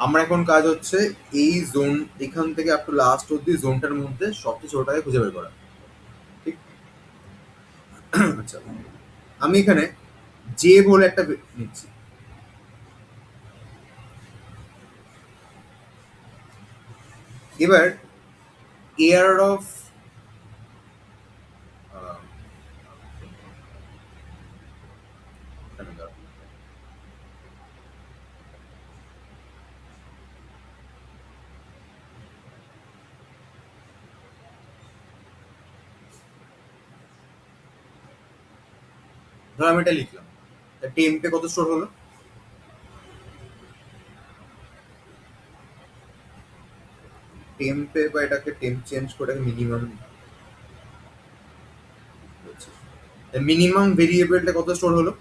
আমার এখন কাজ হচ্ছে এই জোন এখান থেকে আপ টু লাস্ট অব্দি জোনটার মধ্যে সবচেয়ে ছোটটাকে খুঁজে বের করা। ঠিক? আচ্ছা, আমি এখানে জে বলে একটা নিচ্ছি। এবার এয়ার অফ ধর আমি এটা লিখলাম, টেম্পে কত স্টোর হলো? টেম্পে বা এটাকে টেম্প চেঞ্জ করে মিনিমাম, মিনিমাম ভেরিয়েবলটা কত স্টোর হলো?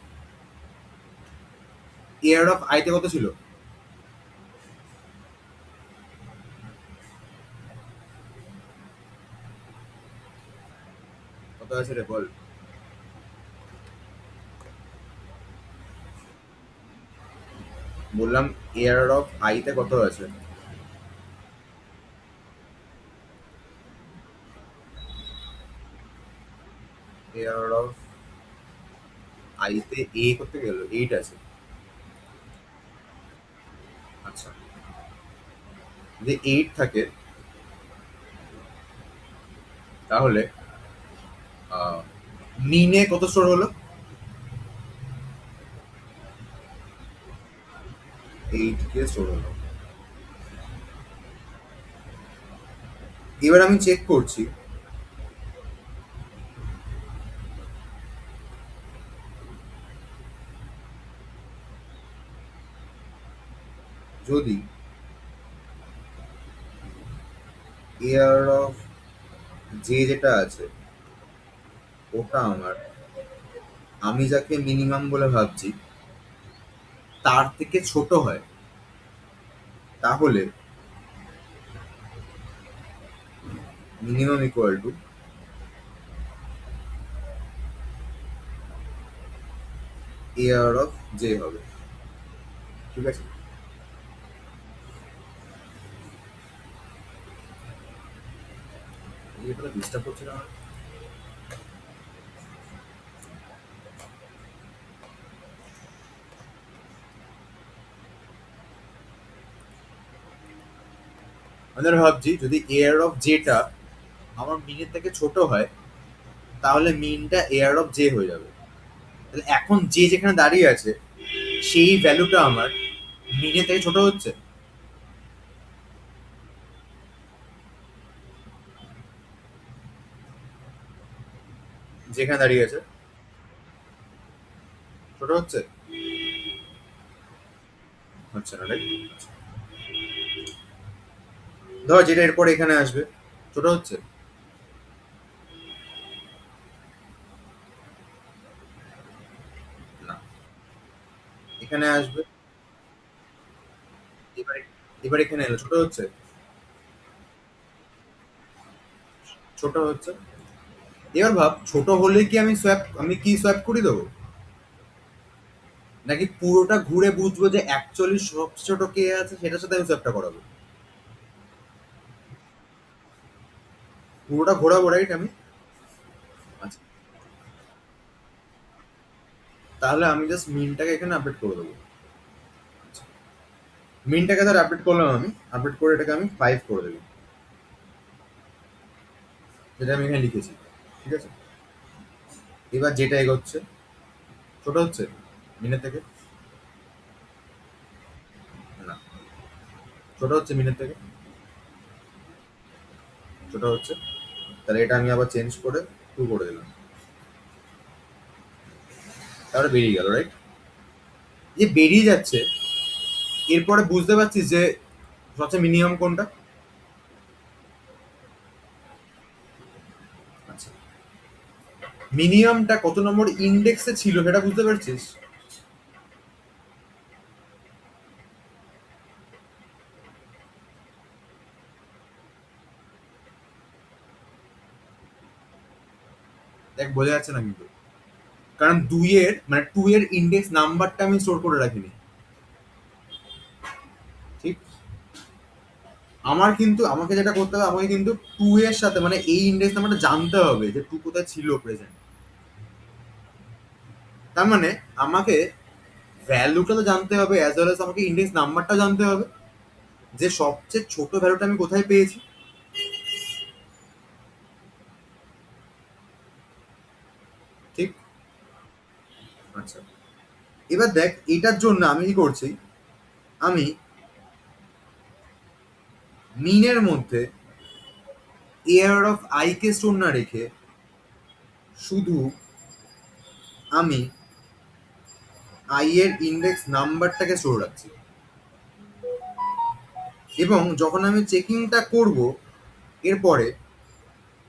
এয়ার অফ আইতে কত ছিল? কত আছে রে বল? বললাম এয়ার অফ আইতে কত আছে? এয়ার অফ আইতে এ করতে গেল 8 আছে। আচ্ছা, যদি 8 থাকে তাহলে মিনে কত স্টোর হলো? 8 কে স্টোর হলো। এবার আমি চেক করছি যদি এয়ার অফ জে যেটা আছে ওটা আমার, আমি যাকে মিনিমাম বলে ভাবছি তার থেকে ছোট হয়, তাহলে minimum equal to array of J হবে। ঠিক আছে, এটা ডিস্টার্ব করছে না? আমি ধর ভাবছি যদি এয়ার অফ জেটা আমার মিনের থেকে ছোট হয়, তাহলে মিনটা এয়ার অফ জে হয়ে যাবে। তাহলে এখন যে যেখানে দাঁড়িয়ে আছে সেই ভ্যালুটা আমার মিনের থেকে ছোট হচ্ছে যেখানে দাঁড়িয়ে আছে, ছোট হচ্ছে, হচ্ছে না রাইট? ধর যেটা এরপর এখানে আসবে ছোট হচ্ছে না, এখানে আসবে, এবার এবার এখানে এলো ছোট হচ্ছে, ছোট হচ্ছে। এবার ভাব ছোট হলে কি আমি কি সোয়াপ করে দেবো, নাকি পুরোটা ঘুরে বুঝবো যে অ্যাকচুয়ালি সবচেয়ে ছোট কে আছে সেটার সাথে আমি সোয়াপটা করাবো? পুরোটা ঘোরাবো রাইট আমি। আচ্ছা, তাহলে আমি জাস্ট মিনটাকে এখানে আপডেট করে দেবো। মিনটাকে ধর আপডেট করলাম, আমি আপডেট করে এটাকে আমি 5 করে দেবো, যেটা আমি এখানে লিখেছি। ঠিক আছে, এবার যেটা এগোচ্ছে ছোট হচ্ছে মিনের থেকে, না, ছোট হচ্ছে মিনের থেকে, ছোট হচ্ছে। তাহলে এটা আমি আবার চেঞ্জ করে 2 করে দিলাম, তাহলে বেরিয়ে গেল রাইট। যে বেরিয়ে যাচ্ছে, এরপরে বুঝতে পারছিস যে সবচেয়ে মিনিমাম কোনটা? আচ্ছা, মিনিমামটা কত নম্বর ইন্ডেক্সে ছিল সেটা বুঝতে পারছিস? দেখ বোঝা যাচ্ছে না কিন্তু, কারণ 2 এর ইন্ডেক্স নাম্বারটা আমি স্টোর করে রাখিনি। ঠিক, আমাকে যেটা করতে হবে, আমাকে কিন্তু 2 এর সাথে মানে এই ইন্ডেক্স নাম্বারটা জানতে হবে যে 2 কোথায় ছিল প্রেজেন্ট। তার মানে আমাকে ভ্যালুটা তো জানতে হবে, অ্যাজ ওয়েল এস আমাকে ইন্ডেক্স নাম্বারটা জানতে হবে, যে সবচেয়ে ছোট ভ্যালুটা আমি কোথায় পেয়েছি। ঠিক, আচ্ছা। এবার দেখ এটার জন্য আমি কি করছি, আমি মিনের মধ্যে air of I K store না রেখে শুধু আমি আই এর ইন্ডেক্স নাম্বারটাকে স্টোর রাখছি, এবং যখন আমি চেকিংটা করব এরপরে,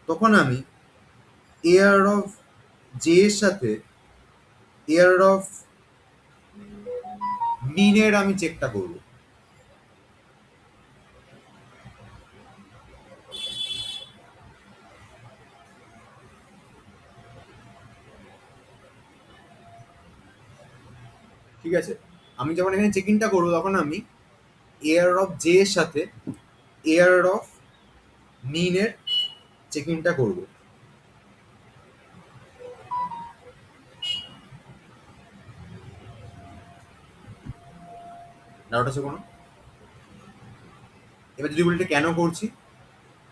তখন আমি এয়ার অফ জে এর সাথে এয়ার অফ মিনের আমি চেকটা করব। ঠিক আছে, আমি যখন এখানে চেকিংটা করবো তখন আমি এয়ার অফ জে এর সাথে এয়ার অফ মিনের চেকিংটা করব। ডাউট আছে কোনো? এবার যদি বলি এটা কেন করছি,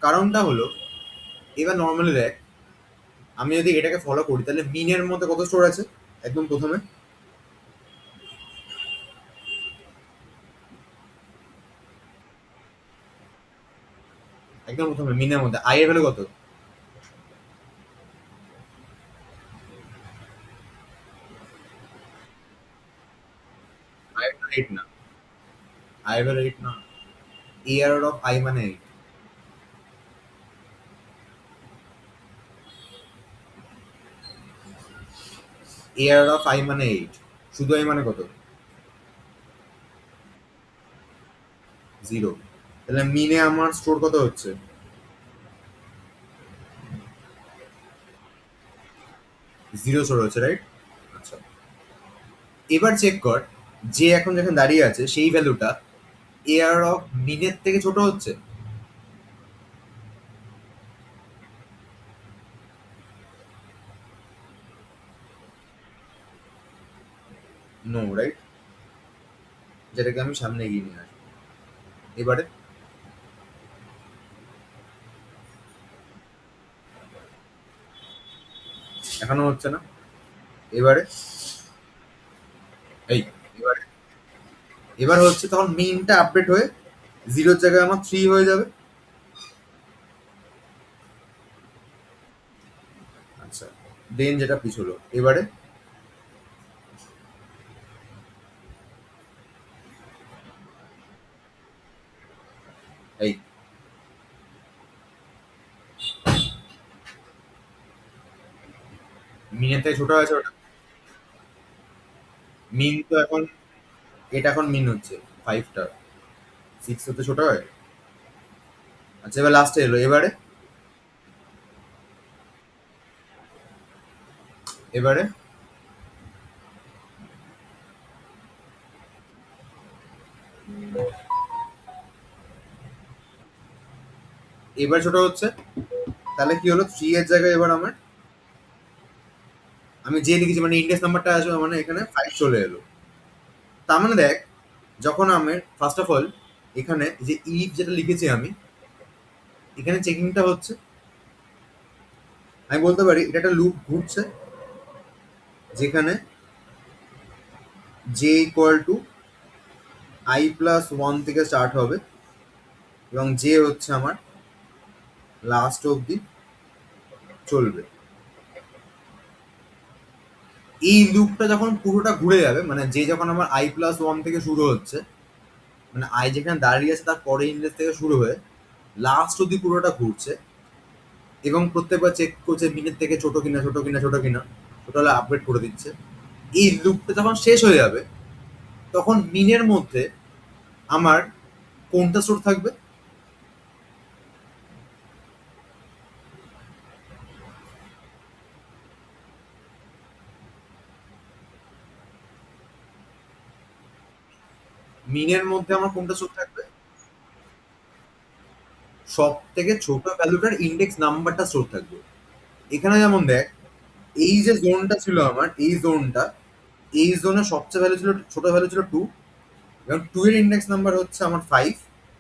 কারণটা হলো, এবার নর্মালি দেখ আমি যদি এটাকে ফলো করি তাহলে মিনের মধ্যে কত স্টোর আছে একদম প্রথমে? একদম প্রথমে মিনের মধ্যে আই এর ভ্যালু কত? আই এর ভ্যালু 8 না, আই এর ভ্যালু 8 না, এয়ার অফ আই মানে 8। এয়ার অফ আই মানে 8, শুধু আই মানে কত? 0। তাহলে মিনে আমার স্টোর কত হচ্ছে? 0 স্টোর হচ্ছে, রাইট? আচ্ছা, এবার চেক কর, যে এখন যেখানে দাঁড়িয়ে আছে সেই ভ্যালুটা এয়ার অফ মিনের থেকে ছোট হচ্ছে। No, right? যেটাকে আমি সামনে এগিয়ে নিয়ে আসবো। এবারে এখনো হচ্ছে না। এবারে এই এবারে এবার হচ্ছে, তখন মিনটা আপডেট হয়ে 0-র জায়গায় আমার 3 হয়ে যাবে। আচ্ছা, দেন যেটা পিছলো এবারে, এই মিনের থেকে ছোট আছে ওটা। মিন তো এখন, এটা এখন মিন হচ্ছে 5টা, 6 হতে ছোট হয়। আচ্ছা, এবার লাস্টে এলো। এবারে এবারে এবার ছোট হচ্ছে। তাহলে কি হলো, 3 এর জায়গায় এবার আমার, আমি যে লিখেছি মানে ইন্ডেক্স নাম্বারটা আসবে মানে এখানে 5 চলে এলো। তার মানে দেখ, যখন আমি ফার্স্ট অফ অল এখানে যে ইফ যেটা লিখেছি আমি, এখানে চেকিংটা হচ্ছে, আমি বলতে পারি এটা একটা লুপ ঘুরছে, যেখানে J equal to I plus one থেকে স্টার্ট হবে, এবং জে হচ্ছে আমার লাস্ট অবধি চলবে। এই লুপটা যখন পুরোটা ঘুরে যাবে, মানে যে যখন আমার আই প্লাস ওয়ান থেকে শুরু হচ্ছে, মানে আই যেখানে দাঁড়িয়ে আছে তার পরে ইন্ডেক্স থেকে শুরু হয়ে লাস্ট অবধি পুরোটা ঘুরছে, এবং প্রত্যেকবার চেক করছে মিনের থেকে ছোট কিনা, ছোট কিনা, ছোট কিনা, ছোট হলে আপডেট করে দিচ্ছে। এই লুপটা যখন শেষ হয়ে যাবে, তখন মিনের মধ্যে আমার কোনটা স্টোর থাকবে? মিনের মধ্যে আমার কোনটা স্টোর থাকবে? সব থেকে ছোট ভ্যালুটার ইন্ডেক্স নাম্বারটা স্টোর থাকবে। এখানে যেমন দেখ, এই যে জোনটা ছিল আমার, এই জোনটা, এই জোনের সবচেয়ে ভ্যালু ছিল, ছোট ভ্যালু ছিল 2, এবং 2 এর ইন্ডেক্স নাম্বার হচ্ছে আমার 5।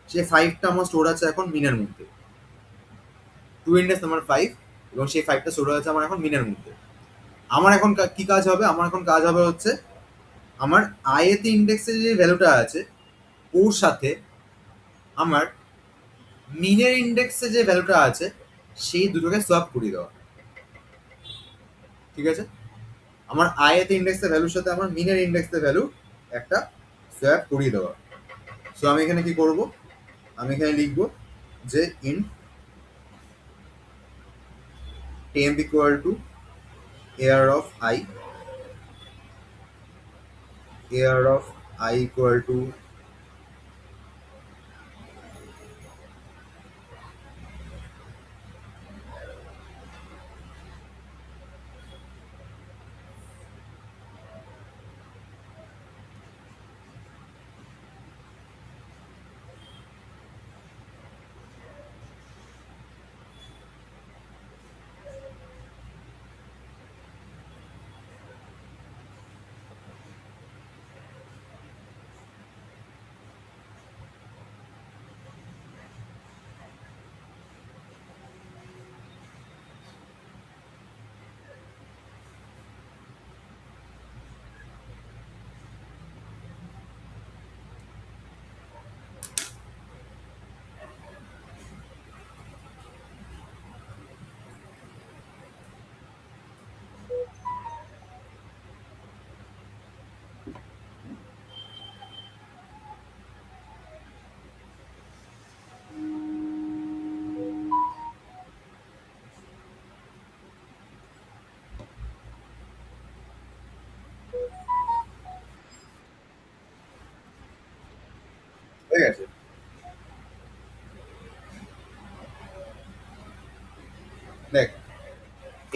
সেই 5টা আমার স্টোর আছে এখন মিনের মধ্যে। 2 ইন্ডেক্স নাম্বার 5, এবং সেই 5টা স্টোর আছে আমার এখন মিনের মধ্যে। আমার এখন কি কাজ হবে? আমার এখন কাজ হবে হচ্ছে, আমার আইএতে ইন্ডেক্সে যে ভ্যালুটা আছে ওর সাথে আমার মিনের ইন্ডেক্সে যে ভ্যালুটা আছে সেই দুটোকে সোয়াপ করিয়ে দেওয়া। ঠিক আছে? আমার আইএতে ইন্ডেক্সের ভ্যালুর সাথে আমার মিনের ইন্ডেক্সের ভ্যালু একটা সোয়াপ করিয়ে দেওয়া। সো আমি এখানে কি করব? আমি এখানে লিখবো যে in temp equal to air of I equal to,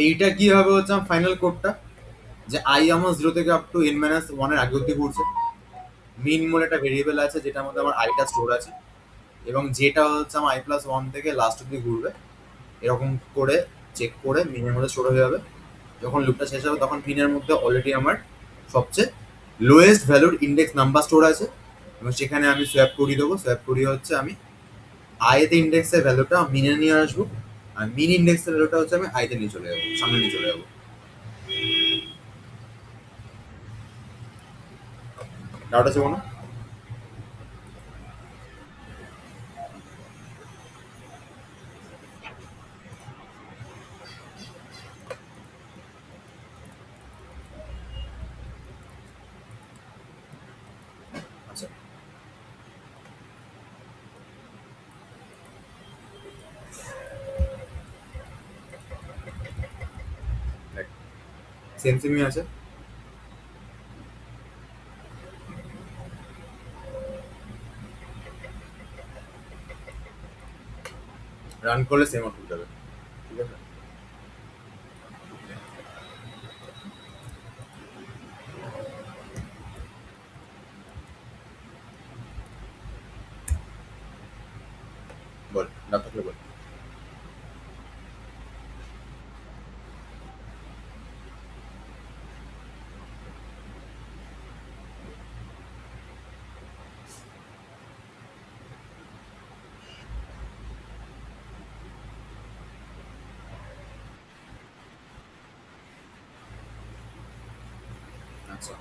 এইটা কি হবে হচ্ছে আমার ফাইনাল কোডটা, যে আই আমার জিরো থেকে আপ টু এন মাইনাস ওয়ানের আগে অব্দি ঘুরছে। মিন বলে একটা ভেরিয়েবল আছে যেটার মধ্যে আমার আইটা স্টোর আছে, এবং যেটা হচ্ছে আমার আই প্লাস ওয়ান থেকে লাস্ট অব্দি ঘুরবে। এরকম করে চেক করে মিনের মধ্যে স্টোর হয়ে যাবে। যখন লুপটা শেষ হবে তখন মিনের মধ্যে অলরেডি আমার সবচেয়ে লোয়েস্ট ভ্যালুর ইন্ডেক্স নাম্বার স্টোর আছে, এবং সেখানে আমি সোয়াপ করিয়ে দেবো। সোয়াপ করিয়ে হচ্ছে আমি আইতে ইন্ডেক্সের ভ্যালুটা মিনে নিয়ে আসবো, আর মিন ইন্ডেক্সের ভ্যালুটা হচ্ছে আমি আইতে নিয়ে চলে যাবো, সামনে নিয়ে চলে যাবো। ডাউট আছে কোনো? আচ্ছা, সেম সেমই আছে। রান করলে সেম আউটপুট যাবে। ঠিক আছে, বল, না থাকলে বল। আচ্ছা,